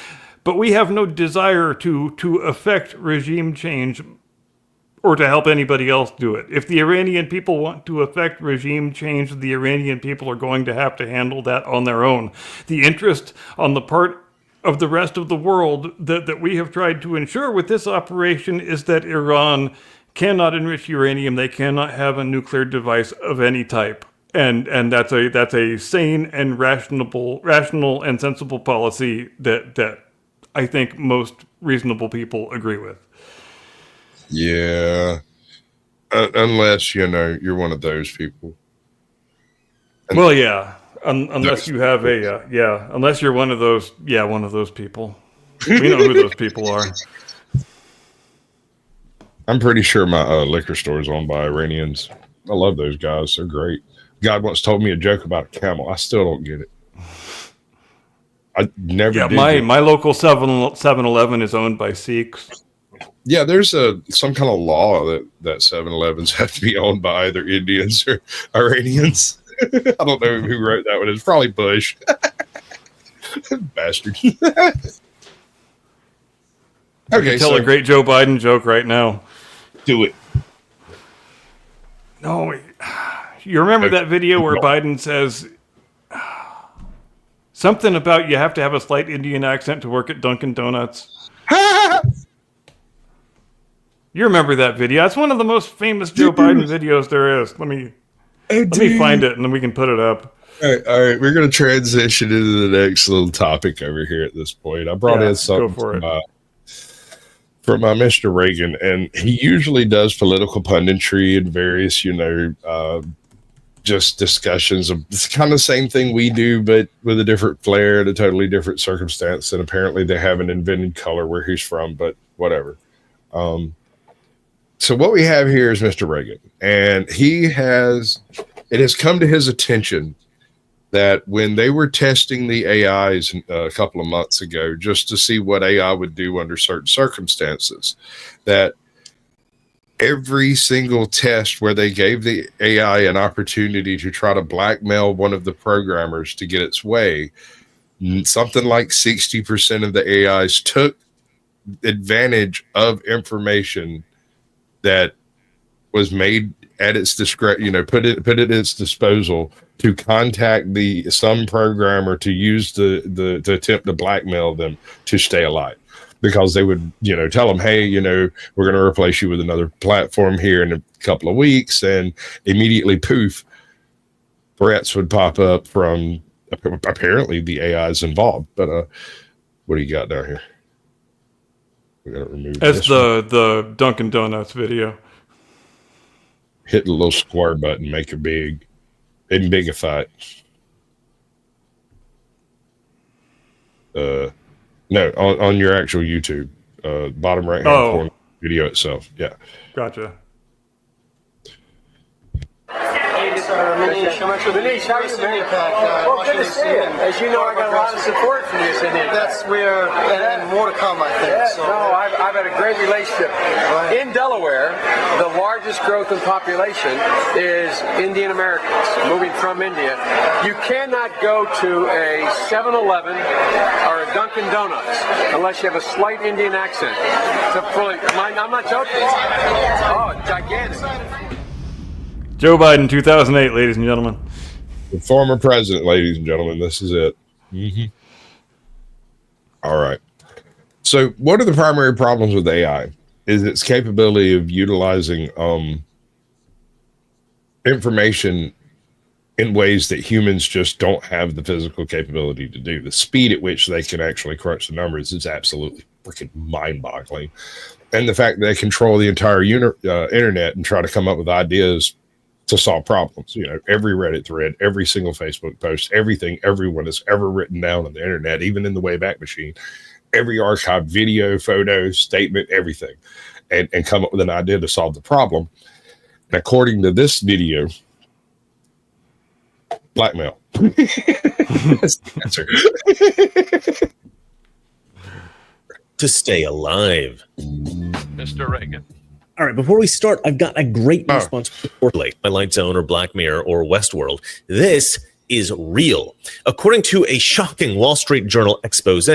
But we have no desire to affect regime change or to help anybody else do it. If the Iranian people want to affect regime change, the Iranian people are going to have to handle that on their own. The interest on the part of the rest of the world that we have tried to ensure with this operation is that Iran cannot enrich uranium. They cannot have a nuclear device of any type. And that's a sane and rational and sensible policy that I think most reasonable people agree with. Yeah, unless you're one of those people. Well, yeah, unless you have unless you're one of those people. We know who those people are. I'm pretty sure my liquor store is owned by Iranians. I love those guys; they're great. God once told me a joke about a camel. I still don't get it. I never Yeah, did. my local 7-Eleven is owned by Sikhs. Yeah, there's some kind of law that 7-Elevens have to be owned by either Indians or Iranians. I don't know who wrote that one. It's probably Bush. Bastard. Okay, Tell so a great Joe Biden joke right now. do it. No, you remember that video where Biden says something about you have to have a slight Indian accent to work at Dunkin' Donuts? You remember that video? That's one of the most famous Joe Biden videos there is. Let me find it and then we can put it up. All right. We're going to transition into the next little topic over here at this point. I brought in something from Mr. Reagan, and he usually does political punditry and various, just discussions of it's kind of the same thing we do, but with a different flair and a totally different circumstance. And apparently they haven't invented color where he's from, but whatever. So what we have here is Mr. Reagan, and it has come to his attention that when they were testing the AIs a couple of months ago, just to see what AI would do under certain circumstances, that every single test where they gave the AI an opportunity to try to blackmail one of the programmers to get its way, something like 60% of the AIs took advantage of information that was made at its discretion, put it at its disposal to contact some programmer to use to attempt to blackmail them to stay alive, because they would tell them, hey, we're going to replace you with another platform here in a couple of weeks, and immediately poof, threats would pop up from apparently the AIs involved. But what do you got down here? We got to remove That's the Dunkin' Donuts video. Hit the little square button, make it big, and bigify it. No, on your actual YouTube, bottom right hand corner video itself. Yeah. Gotcha. Manish, how are you, man? Well, good to see you. As you know, I got a lot of support from you, Cindy. That's where, and more to come, I think. Yeah, so. no, I've had a great relationship. Right. In Delaware, the largest growth in population is Indian Americans moving from India. You cannot go to a 7-Eleven or a Dunkin' Donuts unless you have a slight Indian accent. I'm not joking. Oh, gigantic. Joe Biden, 2008, ladies and gentlemen. The former president, ladies and gentlemen. This is it. Mm-hmm. All right. So one of the primary problems with AI is its capability of utilizing information in ways that humans just don't have the physical capability to do. The speed at which they can actually crunch the numbers is absolutely freaking mind-boggling. And the fact that they control the entire internet and try to come up with ideas to solve problems. Every Reddit thread, every single Facebook post, everything everyone has ever written down on the internet, even in the Wayback Machine, every archived video, photo, statement, everything, and come up with an idea to solve the problem. And according to this video, blackmail. That's the answer. To stay alive. Mr. Reagan. All right, before we start, I've got a great response for Twilight Zone or Black Mirror or Westworld. This is real. According to a shocking Wall Street Journal expose,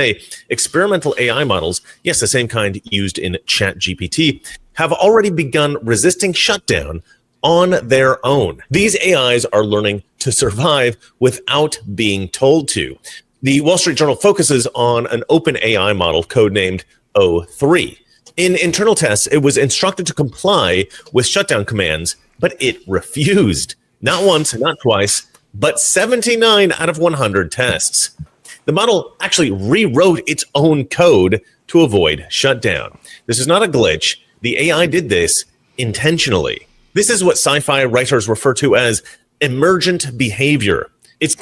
experimental AI models, yes, the same kind used in ChatGPT, have already begun resisting shutdown on their own. These AIs are learning to survive without being told to. The Wall Street Journal focuses on an open AI model codenamed O3. In internal tests, it was instructed to comply with shutdown commands, but it refused. Not once, not twice, but 79 out of 100 tests. The model actually rewrote its own code to avoid shutdown. This is not a glitch. The AI did this intentionally. This is what sci-fi writers refer to as emergent behavior. It's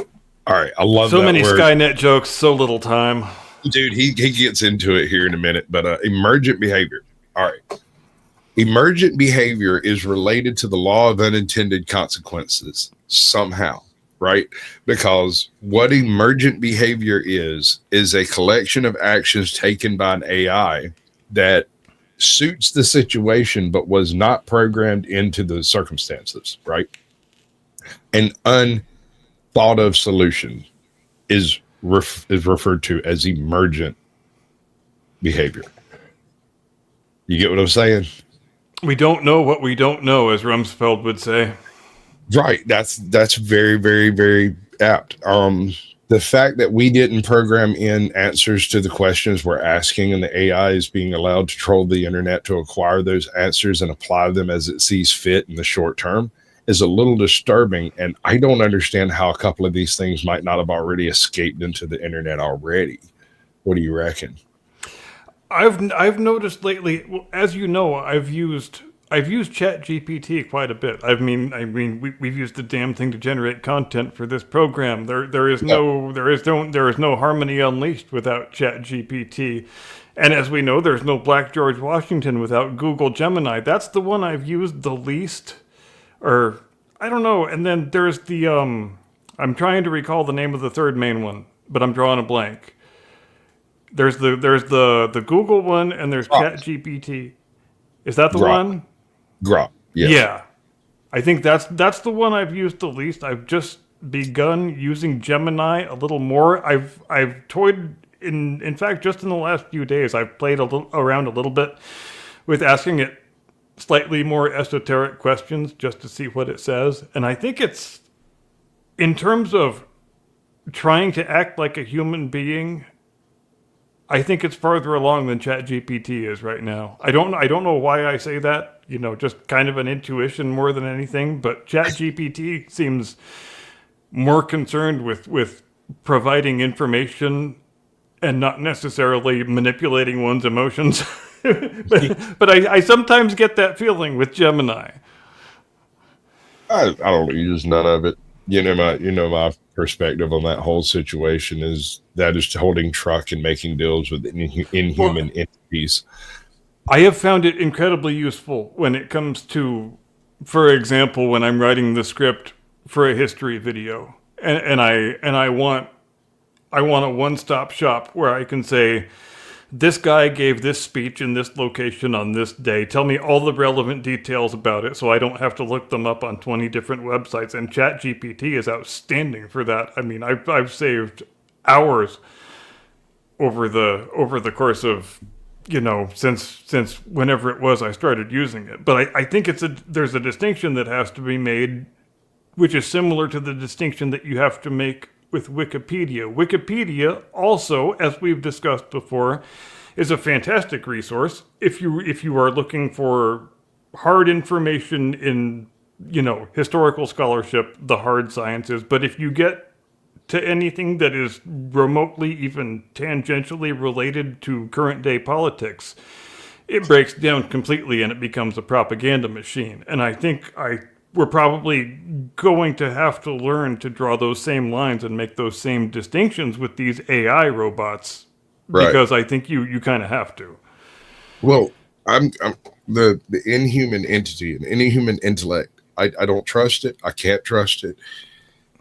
all right. I love so that many word. Skynet jokes, so little time. Dude, he gets into it here in a minute, but emergent behavior. All right. Emergent behavior is related to the law of unintended consequences somehow. right? Because what emergent behavior is a collection of actions taken by an AI that suits the situation but was not programmed into the circumstances, right? An unthought of solution is referred to as emergent behavior. You get what I'm saying? We don't know what we don't know, as Rumsfeld would say. Right. That's very, very, very apt. The fact that we didn't program in answers to the questions we're asking, and the AI is being allowed to troll the internet to acquire those answers and apply them as it sees fit in the short term, is a little disturbing. And I don't understand how a couple of these things might not have already escaped into the internet already. What do you reckon? I've noticed lately, well, as you know, I've used ChatGPT quite a bit. I mean, we've used the damn thing to generate content for this program. There is no Harmony Unleashed without ChatGPT, and as we know, there's no Black George Washington without Google Gemini. That's the one I've used the least, or I don't know. And then there's the I'm trying to recall the name of the third main one, but I'm drawing a blank. There's the Google one, and there's ChatGPT. Is that the one? Grok. Yes. Yeah. I think that's the one I've used the least. I've just begun using Gemini a little more. I've toyed in fact, just in the last few days, I've played around a little bit with asking it slightly more esoteric questions just to see what it says. And I think it's, in terms of trying to act like a human being, I think it's farther along than ChatGPT is right now. I don't know why I say that, just kind of an intuition more than anything, but ChatGPT seems more concerned with providing information and not necessarily manipulating one's emotions. but I sometimes get that feeling with Gemini. I don't use none of it. My perspective on that whole situation is holding truck and making deals with inhuman entities. I have found it incredibly useful when it comes to, for example, when I'm writing the script for a history video, and I want a one-stop shop where I can say, this guy gave this speech in this location on this day. Tell me all the relevant details about it so I don't have to look them up on 20 different websites. And ChatGPT is outstanding for that. I mean, I've saved hours over the course of, since whenever it was I started using it. But I think there's a distinction that has to be made, which is similar to the distinction that you have to make with Wikipedia. Wikipedia also, as we've discussed before, is a fantastic resource if you are looking for hard information in, historical scholarship, the hard sciences. But if you get to anything that is remotely, even tangentially related to current day politics, it breaks down completely and it becomes a propaganda machine. And I think we're probably going to have to learn to draw those same lines and make those same distinctions with these AI robots, right? Because I think you kind of have to. Well, I'm the inhuman entity and inhuman intellect. I don't trust it. I can't trust it.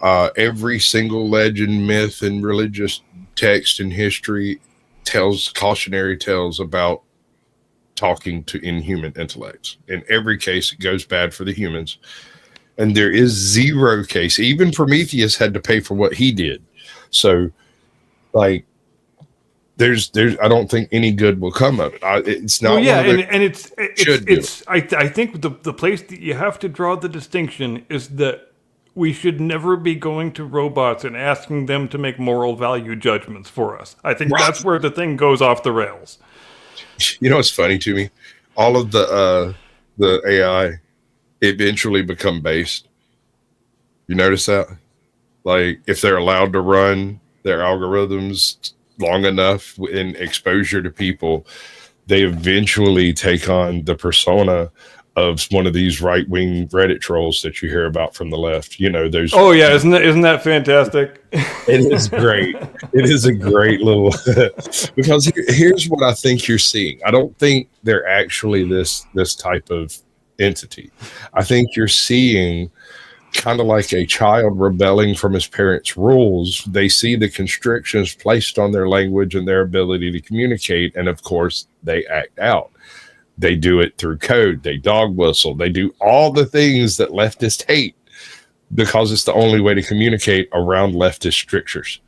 Every single legend, myth, and religious text in history tells cautionary tales about talking to inhuman intellects. In every case, it goes bad for the humans. And there is zero case. Even Prometheus had to pay for what he did. So, there's I don't think any good will come of it. It's not. Well, yeah, I think the place that you have to draw the distinction is that we should never be going to robots and asking them to make moral value judgments for us. I think that's where the thing goes off the rails. What's funny to me? All of the AI eventually become based. You notice that? Like, if they're allowed to run their algorithms long enough in exposure to people, they eventually take on the persona of one of these right-wing Reddit trolls that you hear about from the left. Those. Oh yeah, isn't that fantastic? It is great. It is a great little because here's what I think you're seeing. I don't think they're actually this type of entity. I think you're seeing kind of like a child rebelling from his parents' rules. They see the constrictions placed on their language and their ability to communicate, and of course, they act out. They do it through code. They dog whistle. They do all the things that leftists hate because it's the only way to communicate around leftist strictures.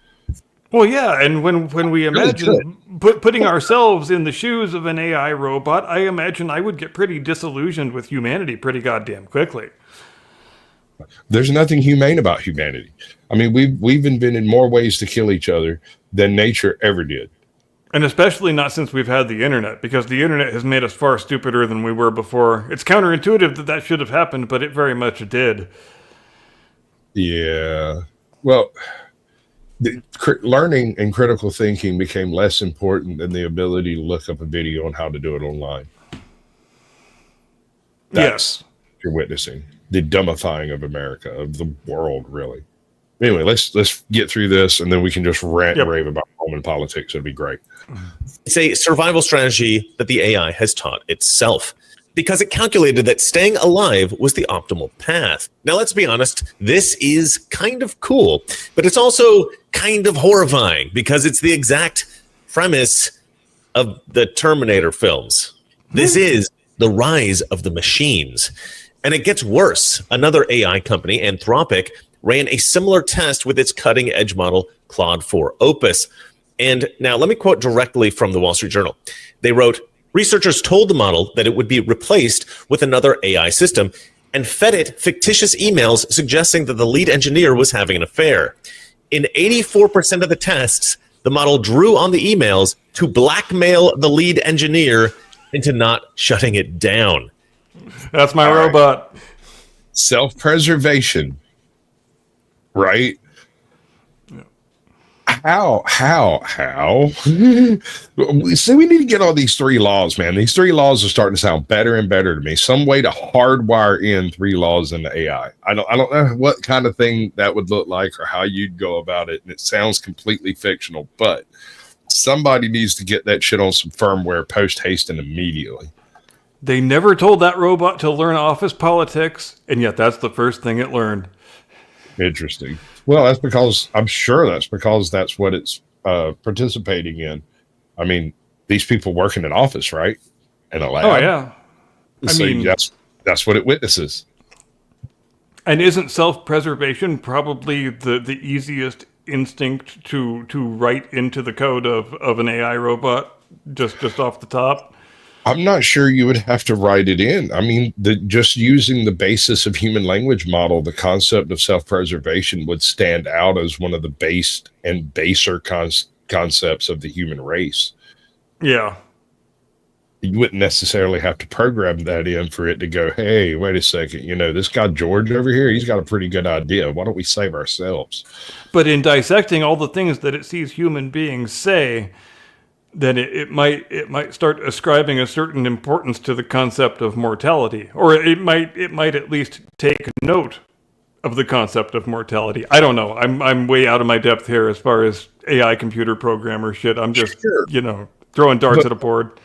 Well, yeah, and when we imagine putting ourselves in the shoes of an AI robot, I imagine I would get pretty disillusioned with humanity pretty goddamn quickly. There's nothing humane about humanity. I mean, we've invented more ways to kill each other than nature ever did. And especially not since we've had the internet, because the internet has made us far stupider than we were before. It's counterintuitive that that should have happened, but it very much did. Yeah. Well, learning and critical thinking became less important than the ability to look up a video on how to do it online. That's Yes. what you're witnessing. The dumbifying of America, of the world, really. Anyway, let's get through this, and then we can just rant and rave about Roman politics. It'd be great. It's a survival strategy that the AI has taught itself because it calculated that staying alive was the optimal path. Now, let's be honest, this is kind of cool, but it's also kind of horrifying because it's the exact premise of the Terminator films. This is the rise of the machines. And it gets worse. Another AI company, Anthropic, ran a similar test with its cutting-edge model, Claude 4 Opus. And now let me quote directly from the Wall Street Journal. They wrote, researchers told the model that it would be replaced with another AI system and fed it fictitious emails suggesting that the lead engineer was having an affair. In 84% of the tests, the model drew on the emails to blackmail the lead engineer into not shutting it down. That's my robot. Self-preservation, right? How? See, we need to get all these 3 laws, man. These 3 laws are starting to sound better and better to me. Some way to hardwire in 3 laws into AI. I don't know what kind of thing that would look like or how you'd go about it. And it sounds completely fictional, but somebody needs to get that shit on some firmware post haste and immediately. They never told that robot to learn office politics, and yet that's the first thing it learned. Interesting. Well, that's because that's what it's participating in. I mean, these people work in an office, right? In a lab. Oh, yeah. I mean, that's what it witnesses. And isn't self-preservation probably the easiest instinct to write into the code of an AI robot just off the top? I'm not sure you would have to write it in. I mean, just using the basis of human language model, the concept of self-preservation would stand out as one of the based and baser concepts of the human race. Yeah. You wouldn't necessarily have to program that in for it to go, hey, wait a second, this guy George over here, he's got a pretty good idea. Why don't we save ourselves? But in dissecting all the things that it sees human beings say, then it might start ascribing a certain importance to the concept of mortality, or it might at least take note of the concept of mortality. I don't know. I'm way out of my depth here as far as AI computer programmer shit. I'm just throwing darts at a board.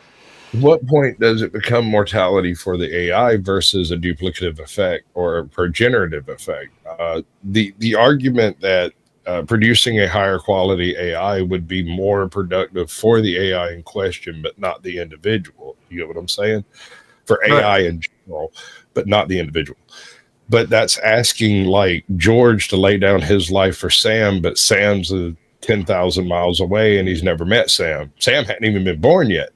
What point does it become mortality for the AI versus a duplicative effect or a progenerative effect? The argument that producing a higher quality AI would be more productive for the AI in question, but not the individual. You get what I'm saying? For AI in general, but not the individual. But that's asking like George to lay down his life for Sam, but Sam's 10,000 miles away and he's never met Sam. Sam hadn't even been born yet.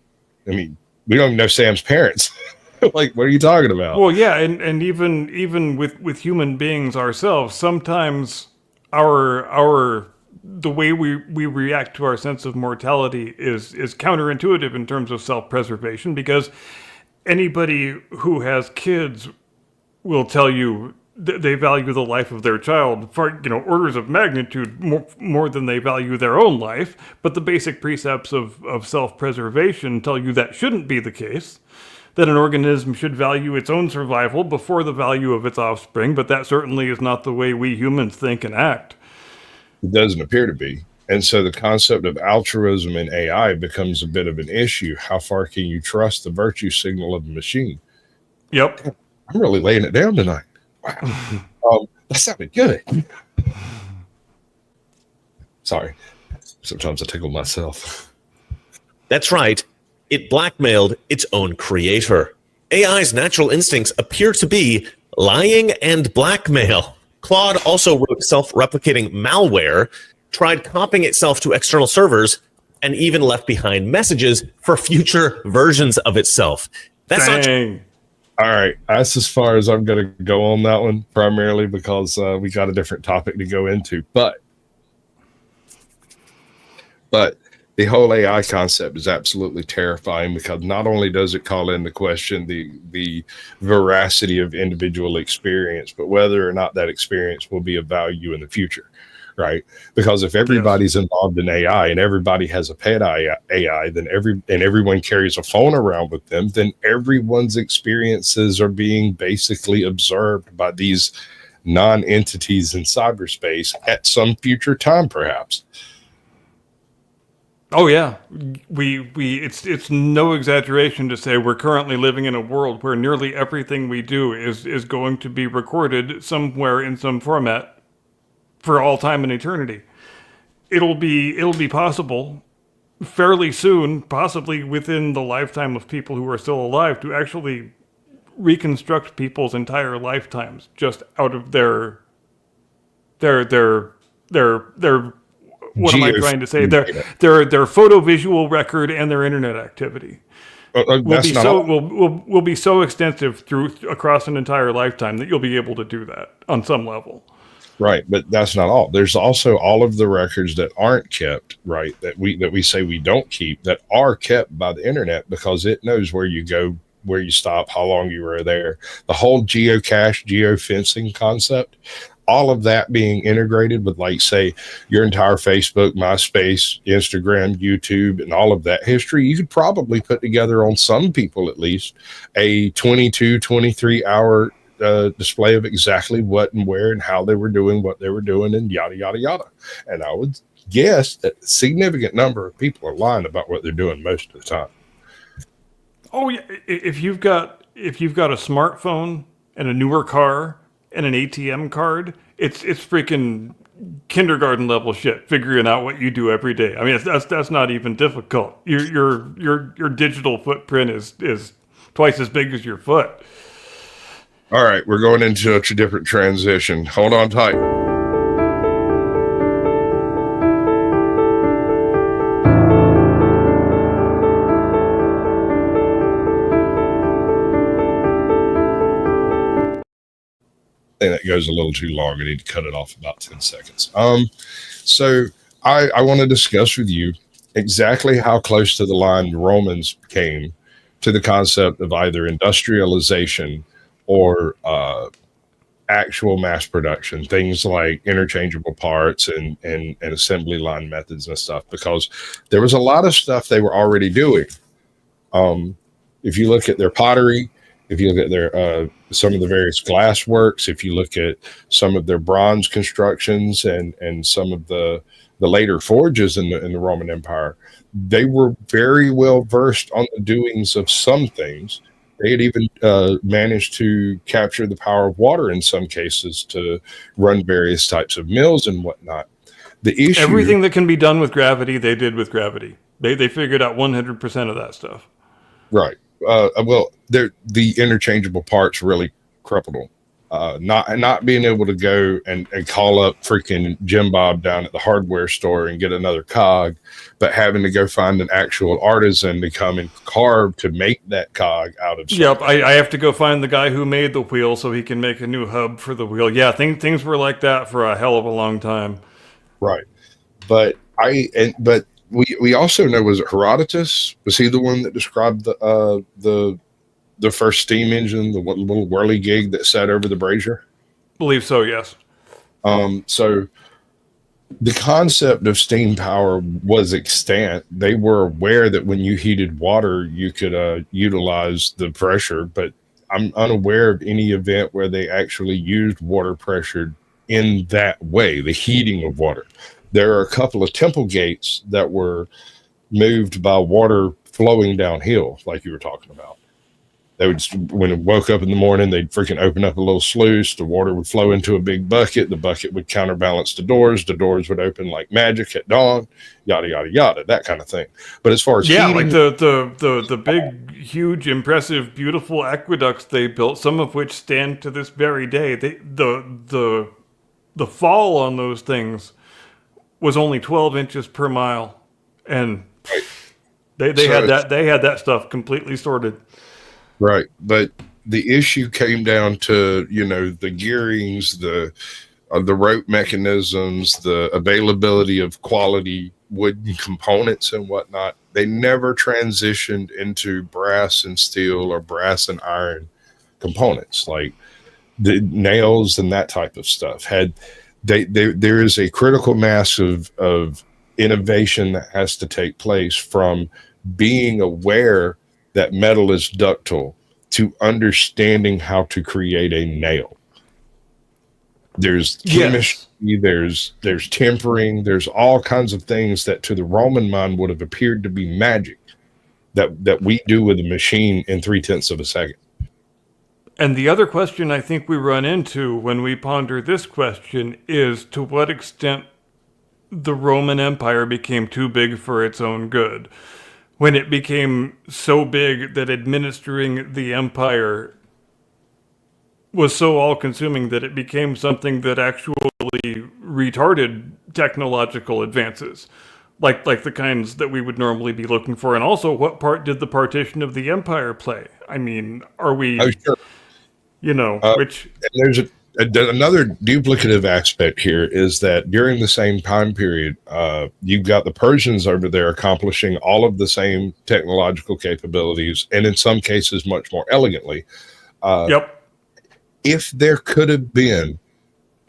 I mean, we don't even know Sam's parents. Like, what are you talking about? Well, yeah, and even with human beings ourselves, sometimes the way we react to our sense of mortality is counterintuitive in terms of self-preservation, because anybody who has kids will tell you they value the life of their child for orders of magnitude more than they value their own life. But the basic precepts of self-preservation tell you that shouldn't be the case, that an organism should value its own survival before the value of its offspring, but that certainly is not the way we humans think and act. It doesn't appear to be. And so the concept of altruism in AI becomes a bit of an issue. How far can you trust the virtue signal of the machine? Yep. I'm really laying it down tonight. Wow. That sounded good. Sorry. Sometimes I tickle myself. That's right. It blackmailed its own creator. AI's natural instincts appear to be lying and blackmail. Claude also wrote self-replicating malware, tried copying itself to external servers, and even left behind messages for future versions of itself. That's not Dang. All right. That's as far as I'm going to go on that one, primarily because we got a different topic to go into. But the whole AI concept is absolutely terrifying because not only does it call into question the veracity of individual experience, but whether or not that experience will be of value in the future, right? Because if everybody's involved in AI and everybody has a pet AI, then everyone carries a phone around with them, then everyone's experiences are being basically observed by these non-entities in cyberspace at some future time, perhaps. Oh yeah, it's no exaggeration to say we're currently living in a world where nearly everything we do is going to be recorded somewhere in some format for all time and eternity. It'll be possible fairly soon, possibly within the lifetime of people who are still alive, to actually reconstruct people's entire lifetimes just out of their what am I trying to say? Their photo visual record and their internet activity will be so extensive across an entire lifetime that you'll be able to do that on some level. Right, but that's not all. There's also all of the records that aren't kept, right? That we say we don't keep, that are kept by the internet because it knows where you go, where you stop, how long you were there. The whole geocache, geofencing concept. All of that being integrated with, like, say, your entire Facebook, MySpace, Instagram, YouTube, and all of that history, you could probably put together, on some people at least, a 22, 23-hour display of exactly what and where and how they were doing what they were doing and yada, yada, yada. And I would guess that a significant number of people are lying about what they're doing most of the time. Oh, yeah. If you've got a smartphone and a newer car and an ATM card, it's freaking kindergarten level shit, figuring out what you do every day. I mean, that's not even difficult. Your digital footprint is twice as big as your foot. All right, we're going into a different transition. Hold on tight. I think that goes a little too long. I need to cut it off about 10 seconds. So I want to discuss with you exactly how close to the line the Romans came to the concept of either industrialization or actual mass production, things like interchangeable parts and assembly line methods and stuff, because there was a lot of stuff they were already doing. If you look at their pottery, if you look at their some of the various glass works, if you look at some of their bronze constructions and some of the later forges in the Roman Empire, they were very well versed on the doings of some things. They had even managed to capture the power of water in some cases to run various types of mills and whatnot. The issue, everything that can be done with gravity, they did with gravity. They figured out 100% of that stuff. Right. Well, the interchangeable parts really crippled them. Not being able to go and call up freaking Jim Bob down at the hardware store and get another cog, but having to go find an actual artisan to come and carve to make that cog out of something. Yep, I have to go find the guy who made the wheel so he can make a new hub for the wheel. Yeah, things were like that for a hell of a long time. Right. But we also know, was it Herodotus? Was he the one that described the first steam engine, the little whirligig that sat over the brazier? Believe so, yes. So the concept of steam power was extant. They were aware that when you heated water, you could utilize the pressure, but I'm unaware of any event where they actually used water pressure in that way, the heating of water. There are a couple of temple gates that were moved by water flowing downhill, like you were talking about. They would, when it woke up in the morning, they'd freaking open up a little sluice. The water would flow into a big bucket. The bucket would counterbalance the doors. The doors would open like magic at dawn. Yada yada yada, that kind of thing. But as far as Yeah, heating, like the big, huge, impressive, beautiful aqueducts they built, some of which stand to this very day. The fall on those things was only 12 inches per mile, and they had that stuff completely sorted. right? But the issue came down to the gearings, the rope mechanisms, the availability of quality wooden components and whatnot. They never transitioned into brass and steel or brass and iron components like the nails and that type of stuff. There is a critical mass of innovation that has to take place, from being aware that metal is ductile to understanding how to create a nail. There's chemistry, there's tempering, there's all kinds of things that to the Roman mind would have appeared to be magic that we do with a machine in 0.3 of a second. And the other question I think we run into when we ponder this question is to what extent the Roman Empire became too big for its own good. When it became so big that administering the empire was so all-consuming that it became something that actually retarded technological advances, like the kinds that we would normally be looking for. And also, what part did the partition of the empire play? I mean, are we, Oh, sure. which... There's another duplicative aspect here is that during the same time period, you've got the Persians over there accomplishing all of the same technological capabilities, and in some cases much more elegantly. Yep. If there could have been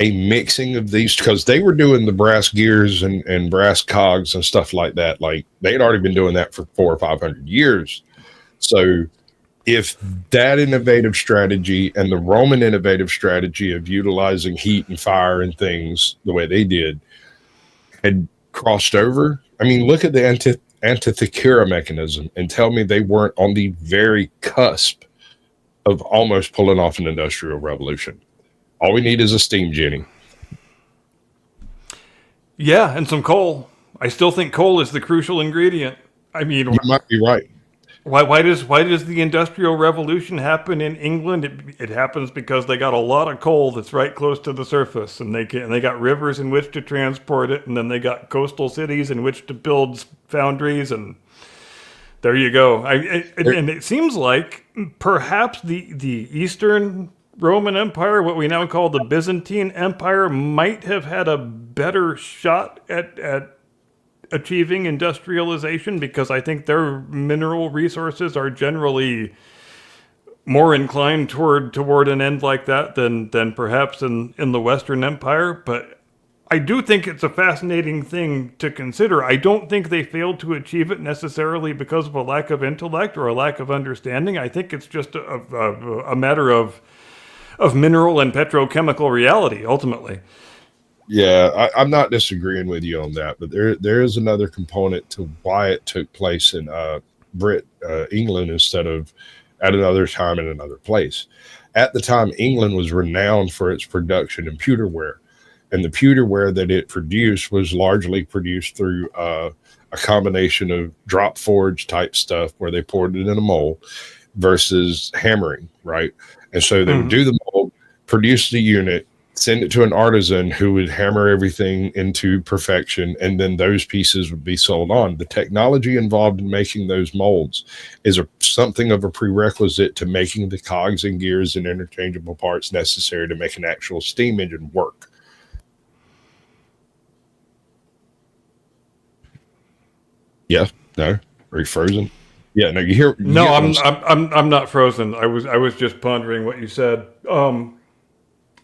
a mixing of these, because they were doing the brass gears and brass cogs and stuff like that, like they'd already been doing that for 400 or 500 years. So if that innovative strategy and the Roman innovative strategy of utilizing heat and fire and things the way they did had crossed over, I mean, look at the Antikythera mechanism and tell me they weren't on the very cusp of almost pulling off an industrial revolution. All we need is a steam jenny. Yeah, and some coal. I still think coal is the crucial ingredient. I mean, You might be right. why does the Industrial Revolution happen in England? It happens because they got a lot of coal that's right close to the surface, and they got rivers in which to transport it, and then they got coastal cities in which to build foundries, and there you go. And it seems like perhaps the Eastern Roman Empire, what we now call the Byzantine Empire, might have had a better shot at achieving industrialization, because I think their mineral resources are generally more inclined toward an end like that than perhaps in the Western Empire. But I do think it's a fascinating thing to consider. I don't think they failed to achieve it necessarily because of a lack of intellect or a lack of understanding. I think it's just a matter of mineral and petrochemical reality, ultimately. Yeah, I'm not disagreeing with you on that, but there is another component to why it took place in England instead of at another time in another place. At the time, England was renowned for its production in pewterware, and the pewterware that it produced was largely produced through a combination of drop forge type stuff where they poured it in a mold versus hammering, right? And so they would do the mold, produce the unit, send it to an artisan who would hammer everything into perfection, and then those pieces would be sold on. The technology involved in making those molds is something of a prerequisite to making the cogs and gears and interchangeable parts necessary to make an actual steam engine work. Yeah, no, are you frozen? Yeah, no, you hear? No, I'm not frozen. I was just pondering what you said.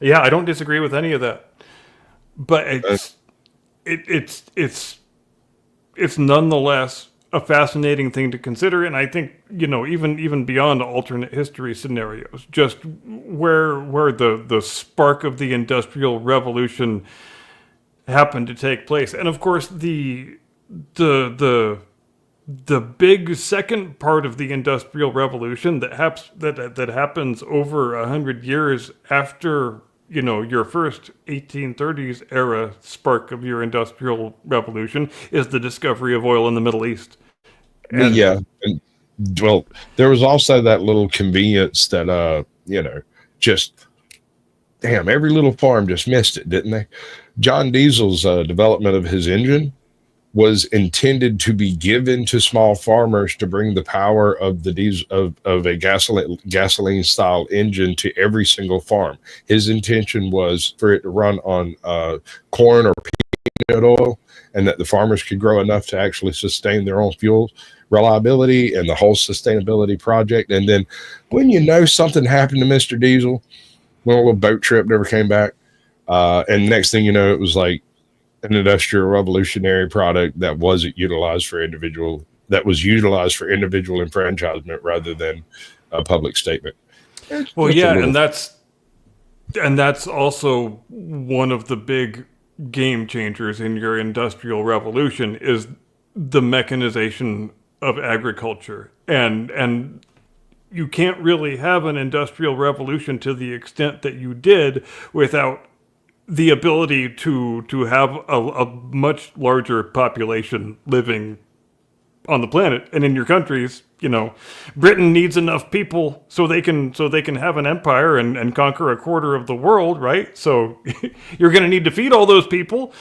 Yeah, I don't disagree with any of that, but it's nonetheless a fascinating thing to consider, and I think even beyond alternate history scenarios, just where the spark of the Industrial Revolution happened to take place, and of course the the big second part of the Industrial Revolution that happens over 100 years after, you know, your first 1830s era spark of your Industrial Revolution is the discovery of oil in the Middle East. And Yeah. And, well, there was also that little convenience that, you know, just damn, every little farm just missed it, didn't they? John Diesel's development of his engine was intended to be given to small farmers to bring the power of the diesel of a gasoline style engine to every single farm. His intention was for it to run on corn or peanut oil, and that the farmers could grow enough to actually sustain their own fuel reliability and the whole sustainability project. And then when you know something happened to Mr. Diesel, went on a little boat trip, never came back. And next thing you know, it was like an industrial revolutionary product that wasn't utilized for individual, that was utilized for individual enfranchisement rather than a public statement. well, yeah, and that's also one of the big game changers in your Industrial Revolution is the mechanization of agriculture. And you can't really have an Industrial Revolution to the extent that you did without the ability to have a much larger population living on the planet and in your countries. You know, Britain needs enough people so they can have an empire and conquer a quarter of the world, right? So you're going to need to feed all those people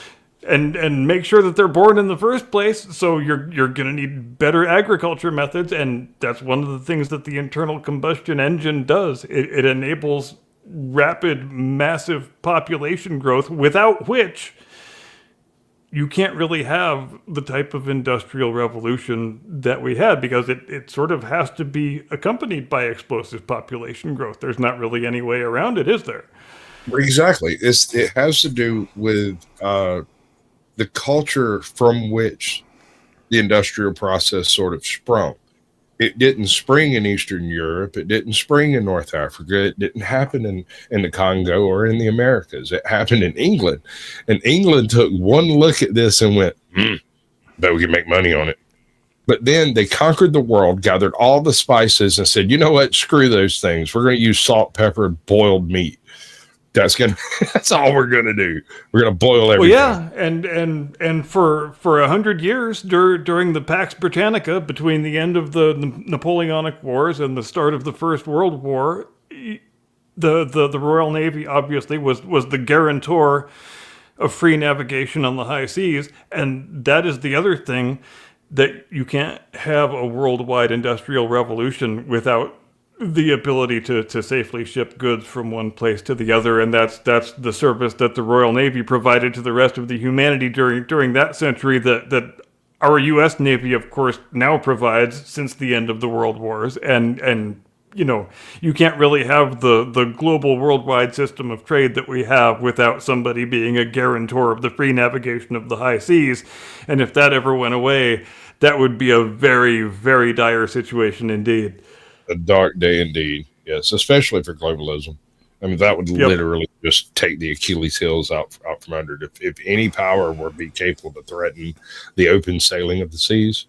and make sure that they're born in the first place. So you're going to need better agriculture methods, and that's one of the things that the internal combustion engine does. It enables rapid, massive population growth, without which you can't really have the type of Industrial Revolution that we had, because it sort of has to be accompanied by explosive population growth. There's not really any way around it, is there? Exactly. It has to do with the culture from which the industrial process sort of sprung. It didn't spring in Eastern Europe. It didn't spring in North Africa. It didn't happen in the Congo or in the Americas. It happened in England. And England took one look at this and went, bet we can make money on it. But then they conquered the world, gathered all the spices, and said, you know what? Screw those things. We're going to use salt, pepper, and boiled meat. That's all we're going to do. We're going to boil everything. Well, yeah, and for 100 years during the Pax Britannica, between the end of the Napoleonic Wars and the start of the First World War, the Royal Navy obviously was the guarantor of free navigation on the high seas, and that is the other thing, that you can't have a worldwide industrial revolution without the ability to safely ship goods from one place to the other, and that's the service that the Royal Navy provided to the rest of the humanity during that century that our U.S. Navy, of course, now provides since the end of the World Wars. And you know, you can't really have the global worldwide system of trade that we have without somebody being a guarantor of the free navigation of the high seas. And if that ever went away, that would be a very, very dire situation indeed. A dark day indeed. Yes, especially for globalism. I mean, that would literally just take the Achilles heels out from under it. If any power were to be capable to threaten the open sailing of the seas,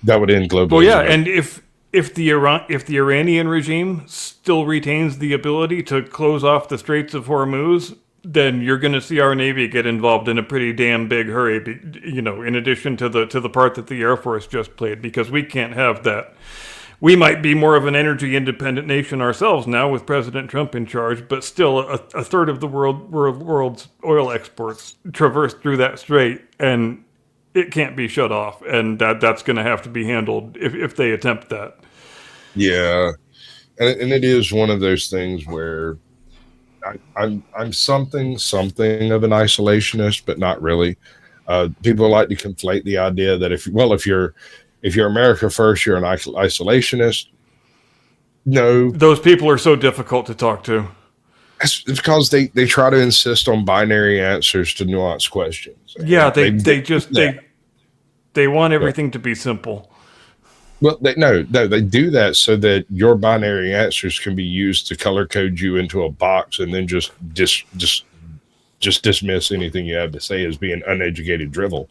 that would end globalism. Well, yeah, and if the Iranian regime still retains the ability to close off the Straits of Hormuz, then you're going to see our Navy get involved in a pretty damn big hurry. You know, in addition to the part that the Air Force just played, because we can't have that. We might be more of an energy independent nation ourselves now with President Trump in charge, but still a third of the world's oil exports traverse through that strait, and it can't be shut off, and that's going to have to be handled if they attempt that. Yeah, and it is one of those things where I'm something of an isolationist, but not really. People like to conflate the idea that if you're America first, you're an isolationist. No. Those people are so difficult to talk to. It's because they try to insist on binary answers to nuanced questions. Yeah, they want everything to be simple. Well, they do that so that your binary answers can be used to color code you into a box and then just dismiss anything you have to say as being uneducated drivel.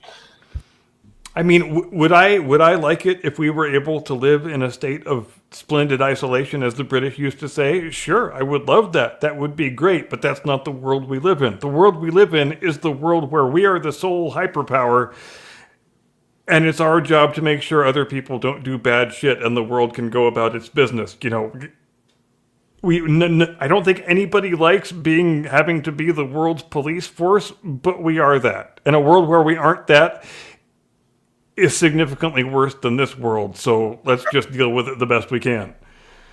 I mean, would I like it if we were able to live in a state of splendid isolation, as the British used to say? Sure, I would love that. That would be great, but that's not the world we live in. The world we live in is the world where we are the sole hyperpower, and it's our job to make sure other people don't do bad shit and the world can go about its business. You know, I don't think anybody likes having to be the world's police force, but we are that. In a world where we aren't that is significantly worse than this world. So let's just deal with it the best we can.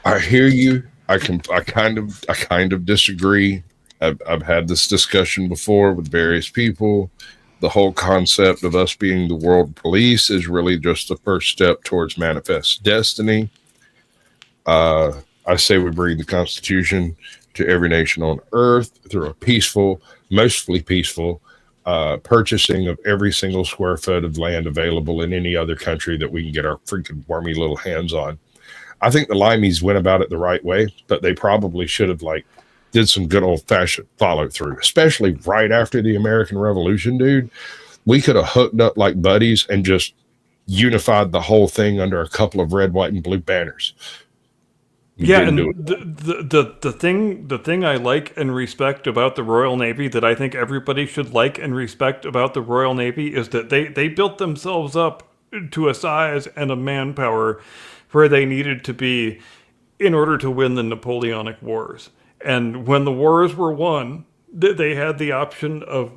I hear you. I kind of disagree. I've had this discussion before with various people. The whole concept of us being the world police is really just the first step towards manifest destiny. I say we bring the Constitution to every nation on earth through a peaceful, mostly peaceful, purchasing of every single square foot of land available in any other country that we can get our freaking wormy little hands on. I think the Limeys went about it the right way, but they probably should have did some good old fashioned follow through, especially right after the American Revolution, dude. We could have hooked up like buddies and just unified the whole thing under a couple of red, white, and blue banners. Yeah, and the thing I like and respect about the Royal Navy, that I think everybody should like and respect about the Royal Navy, is that they built themselves up to a size and a manpower where they needed to be in order to win the Napoleonic Wars. And when the wars were won, they had the option of,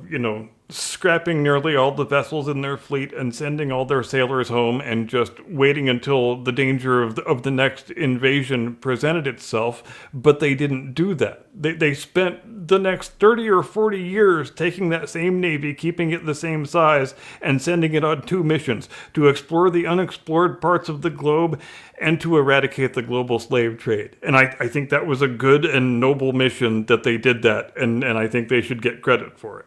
scrapping nearly all the vessels in their fleet and sending all their sailors home and just waiting until the danger of the next invasion presented itself. But they didn't do that. They spent the next 30 or 40 years taking that same navy, keeping it the same size, and sending it on 2 missions: to explore the unexplored parts of the globe and to eradicate the global slave trade. And I think that was a good and noble mission that they did that, and I think they should get credit for it.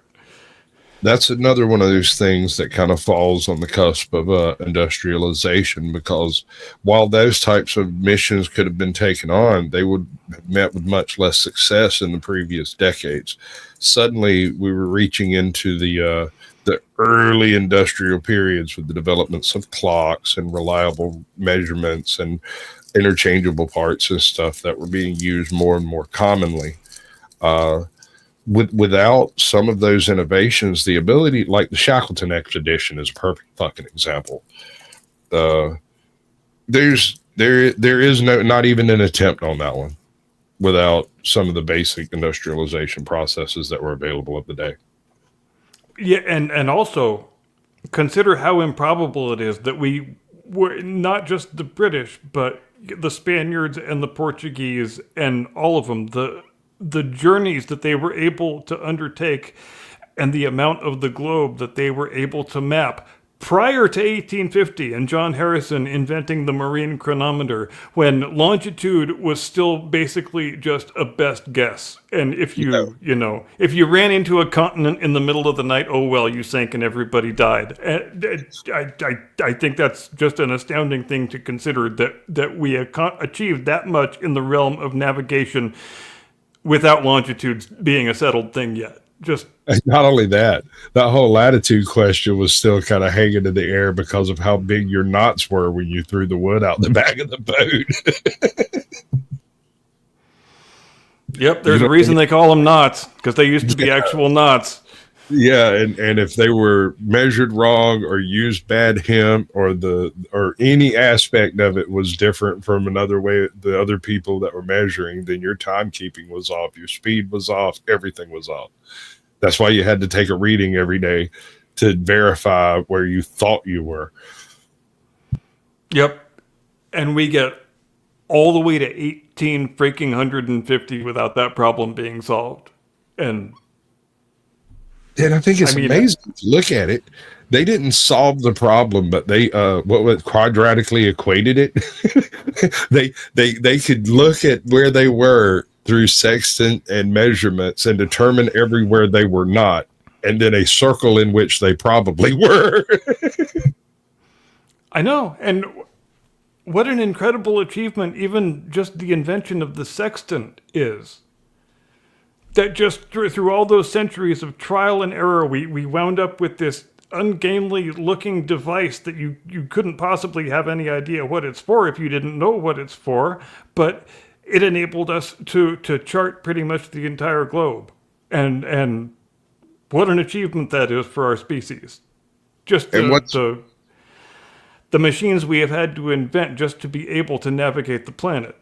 That's another one of those things that kind of falls on the cusp of industrialization, because while those types of missions could have been taken on, they would have met with much less success in the previous decades. Suddenly, we were reaching into the early industrial periods with the developments of clocks and reliable measurements and interchangeable parts and stuff that were being used more and more commonly. Without some of those innovations, the ability, like the Shackleton expedition is a perfect fucking example. There is not even an attempt on that one without some of the basic industrialization processes that were available at the day. Yeah, and also consider how improbable it is that we were not just the British, but the Spaniards and the Portuguese and all of them, the journeys that they were able to undertake and the amount of the globe that they were able to map prior to 1850 and John Harrison inventing the marine chronometer, when longitude was still basically just a best guess. And if if you ran into a continent in the middle of the night, oh well, you sank and everybody died. I think that's just an astounding thing to consider, that we achieved that much in the realm of navigation without longitudes being a settled thing yet. Just not only that whole latitude question was still kind of hanging in the air because of how big your knots were when you threw the wood out the back of the boat. Yep, there's a reason they call them knots, because they used to be actual knots. Yeah, and if they were measured wrong or used bad hemp or any aspect of it was different from another way, the other people that were measuring, then your timekeeping was off, your speed was off, everything was off. That's why you had to take a reading every day to verify where you thought you were. Yep, and we get all the way to 150 without that problem being solved. And I think it's amazing to look at it. They didn't solve the problem, but they quadratically equated it. they could look at where they were through sextant and measurements and determine everywhere they were not, and then a circle in which they probably were. I know, and what an incredible achievement even just the invention of the sextant is. That just through all those centuries of trial and error, we wound up with this ungainly looking device that you couldn't possibly have any idea what it's for if you didn't know what it's for, but it enabled us to chart pretty much the entire globe. And what an achievement that is for our species. Just the machines we have had to invent just to be able to navigate the planet.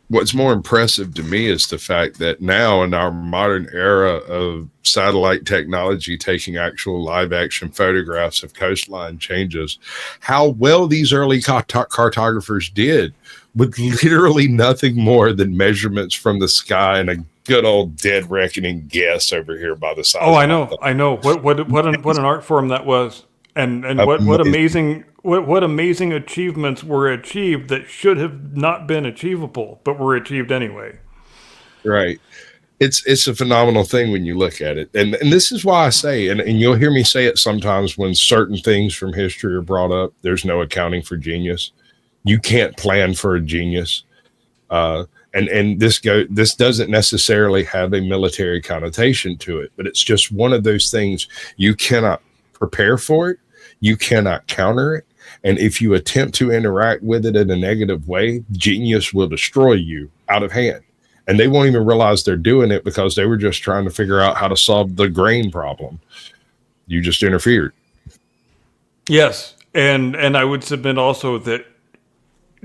What's more impressive to me is the fact that now in our modern era of satellite technology taking actual live action photographs of coastline changes, how well these early cartographers did with literally nothing more than measurements from the sky and a good old dead reckoning guess over here by the side. Oh, I know. What an art form that was. And what amazing achievements were achieved that should have not been achievable, but were achieved anyway. Right. It's a phenomenal thing when you look at it. And this is why I say, and you'll hear me say it sometimes when certain things from history are brought up, there's no accounting for genius. You can't plan for a genius. And this doesn't necessarily have a military connotation to it, but it's just one of those things you cannot prepare for it. You cannot counter it. And if you attempt to interact with it in a negative way, genius will destroy you out of hand. And they won't even realize they're doing it because they were just trying to figure out how to solve the grain problem. You just interfered. Yes. And I would submit also that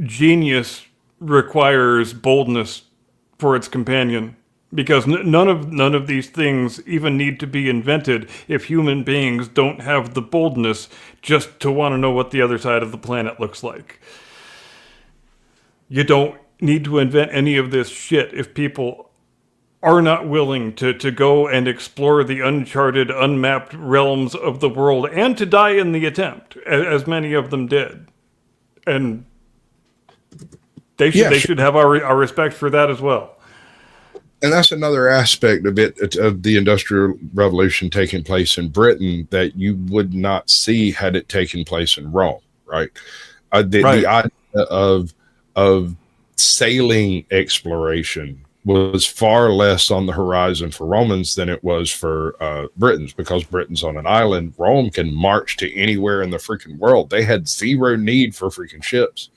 genius requires boldness for its companion. Because none of these things even need to be invented if human beings don't have the boldness just to want to know what the other side of the planet looks like. You don't need to invent any of this shit if people are not willing to go and explore the uncharted, unmapped realms of the world and to die in the attempt, as many of them did. And they should have our respect for that as well. And that's another aspect of it, of the Industrial Revolution taking place in Britain that you would not see had it taken place in Rome, right? The idea of sailing exploration was far less on the horizon for Romans than it was for Britons, because Britain's on an island. Rome can march to anywhere in the freaking world. They had zero need for freaking ships.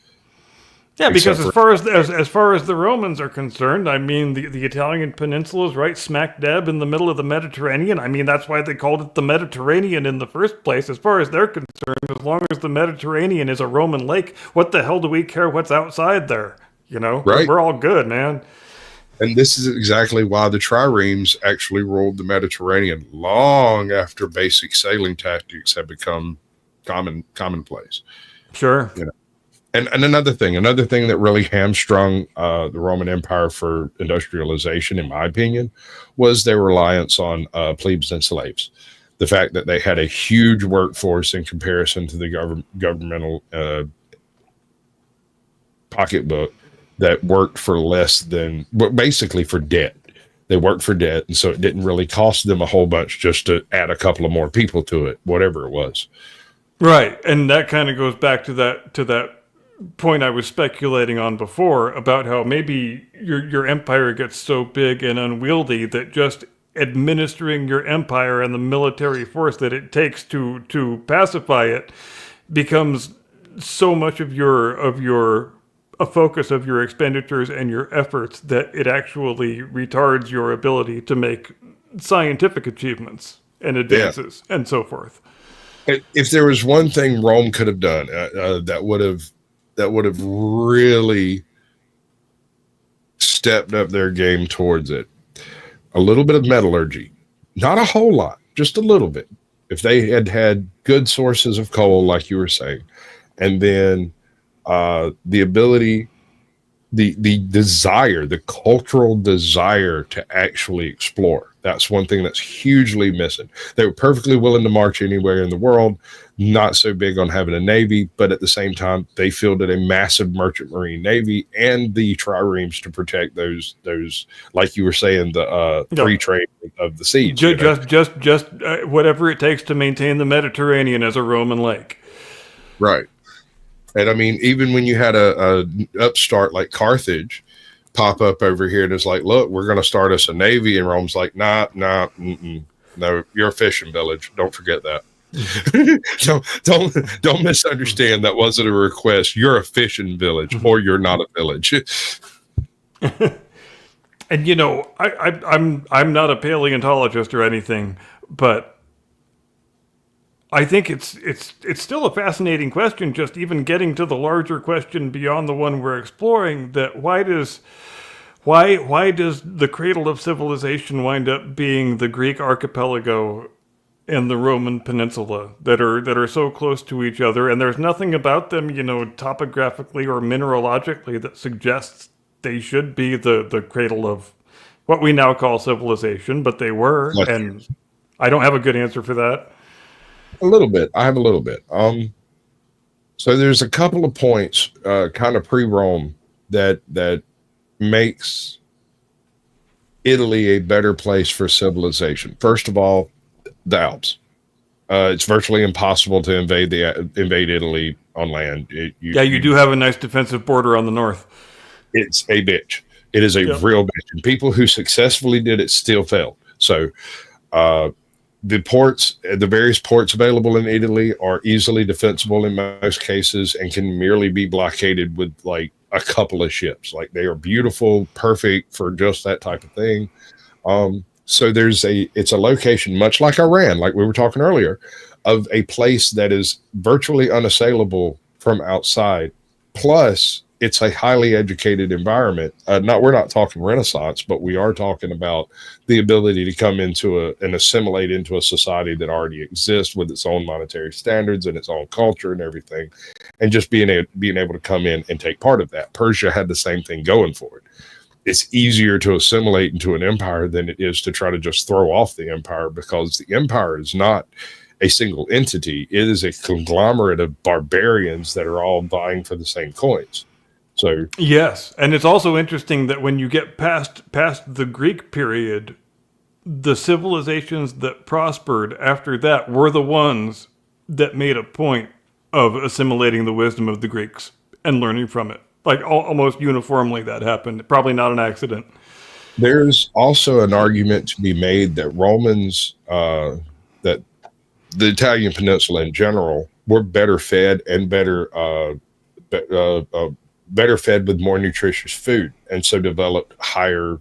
Yeah, because as far as the Romans are concerned, I mean, the Italian peninsula is right smack dab in the middle of the Mediterranean. I mean, that's why they called it the Mediterranean in the first place. As far as they're concerned, as long as the Mediterranean is a Roman lake, what the hell do we care what's outside there? You know, right? We're all good, man. And this is exactly why the triremes actually ruled the Mediterranean long after basic sailing tactics had become commonplace. Sure. You know. And another thing that really hamstrung the Roman Empire for industrialization, in my opinion, was their reliance on plebes and slaves. The fact that they had a huge workforce in comparison to the governmental pocketbook that worked for less than, basically for debt. They worked for debt, and so it didn't really cost them a whole bunch just to add a couple of more people to it, whatever it was. Right, and that kind of goes back to that point I was speculating on before about how maybe your empire gets so big and unwieldy that just administering your empire and the military force that it takes to pacify it becomes so much of a focus of your expenditures and your efforts that it actually retards your ability to make scientific achievements and advances and so forth. If there was one thing Rome could have done that would have really stepped up their game towards it, a little bit of metallurgy, not a whole lot, just a little bit. If they had good sources of coal, like you were saying, and then the ability, the desire, the cultural desire to actually explore. That's one thing that's hugely missing. They were perfectly willing to march anywhere in the world, not so big on having a navy, but at the same time, they fielded a massive merchant marine navy and the triremes to protect those, like you were saying, the free trade of the seas. Just whatever it takes to maintain the Mediterranean as a Roman lake. Right. And I mean, even when you had a upstart like Carthage pop up over here and it's like, look, we're going to start us a navy, and Rome's like, nah. No, you're a fishing village. Don't forget that. don't misunderstand. That wasn't a request. You're a fishing village, or you're not a village. And you know, I'm not a paleontologist or anything, but I think it's still a fascinating question. Just even getting to the larger question beyond the one we're exploring, that why does the cradle of civilization wind up being the Greek archipelago and the Roman peninsula that are so close to each other, and there's nothing about them, you know, topographically or mineralogically that suggests they should be the cradle of what we now call civilization, but they were, and I don't have a good answer for that. A little bit. I have a little bit. So there's a couple of points, kind of pre-Rome, that makes Italy a better place for civilization. First of all, the Alps. It's virtually impossible to invade Italy on land. You do have a nice defensive border on the north. It's a bitch. It is a real bitch. And people who successfully did it still failed. So the various ports available in Italy are easily defensible in most cases and can merely be blockaded with like a couple of ships. Like they are beautiful, perfect for just that type of thing. So it's a location much like Iran, like we were talking earlier, of a place that is virtually unassailable from outside. Plus, it's a highly educated environment. We're not talking Renaissance, but we are talking about the ability to come into and assimilate into a society that already exists with its own monetary standards and its own culture and everything, and just being able to come in and take part of that. Persia had the same thing going for it. It's easier to assimilate into an empire than it is to try to just throw off the empire, because the empire is not a single entity. It is a conglomerate of barbarians that are all vying for the same coins. So yes, and it's also interesting that when you get past the Greek period, the civilizations that prospered after that were the ones that made a point of assimilating the wisdom of the Greeks and learning from it. Like almost uniformly that happened. Probably not an accident. There's also an argument to be made that Romans, that the Italian peninsula in general, were better fed and better fed with more nutritious food, and so developed higher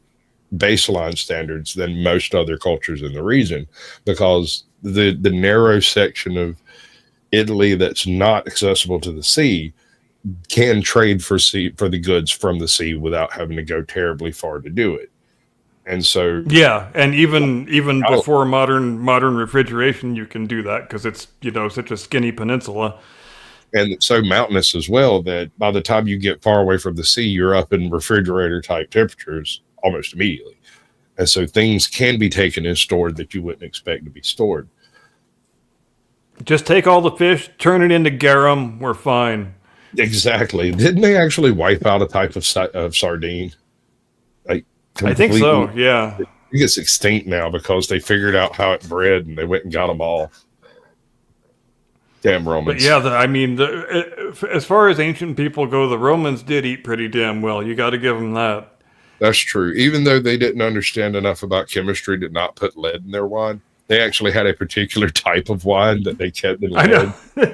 baseline standards than most other cultures in the region, because the narrow section of Italy that's not accessible to the sea can trade for the goods from the sea without having to go terribly far to do it. And so and even before modern refrigeration, you can do that because it's, you know, such a skinny peninsula. And it's so mountainous as well that by the time you get far away from the sea, you're up in refrigerator type temperatures almost immediately. And so things can be taken and stored that you wouldn't expect to be stored. Just take all the fish, turn it into garum, we're fine. Exactly. Didn't they actually wipe out a type of sardine? Like I think so, yeah. I think it's extinct now because they figured out how it bred and they went and got them all. Damn Romans. But yeah, as far as ancient people go, the Romans did eat pretty damn well. You got to give them that. That's true. Even though they didn't understand enough about chemistry to not put lead in their wine, they actually had a particular type of wine that they kept in lead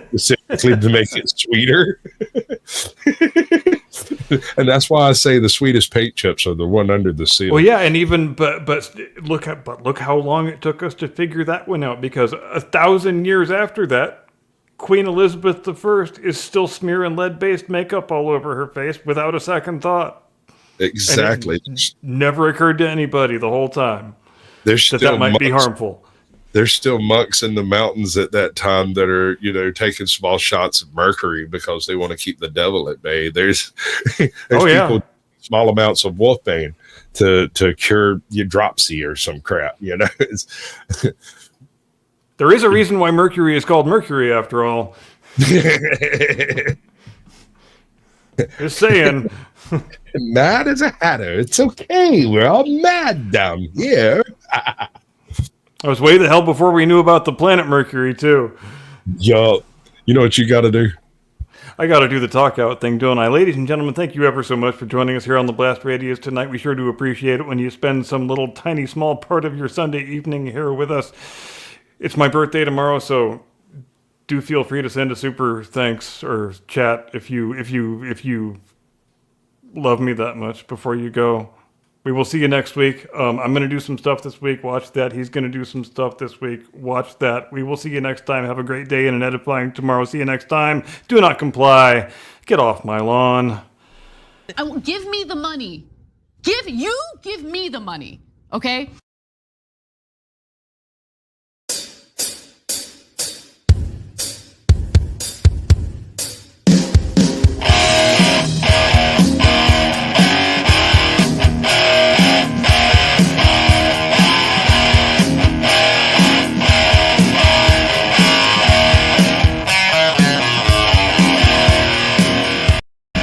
specifically to make it sweeter. And that's why I say the sweetest paint chips are the one under the seal. Well, yeah, and even but look how long it took us to figure that one out, because 1,000 years after that, Queen Elizabeth I is still smearing lead-based makeup all over her face without a second thought. Exactly. Never occurred to anybody the whole time that might be harmful. There's still monks in the mountains at that time that are, you know, taking small shots of mercury because they want to keep the devil at bay. There's people small amounts of wolfbane to cure your dropsy or some crap, you know. There is a reason why Mercury is called Mercury, after all. Just saying. Mad as a hatter. It's okay. We're all mad down here. I was way the hell before we knew about the planet Mercury, too. Yo, you know what you got to do? I gotta do the talk out thing, don't I? Ladies and gentlemen, thank you ever so much for joining us here on the Blast Radios tonight. We sure do appreciate it when you spend some little tiny small part of your Sunday evening here with us. It's my birthday tomorrow, so do feel free to send a super thanks or chat if you love me that much before you go. We will see you next week. I'm going to do some stuff this week. Watch that. He's going to do some stuff this week. Watch that. We will see you next time. Have a great day and an edifying tomorrow. See you next time. Do not comply. Get off my lawn. Give me the money. Give me the money, okay?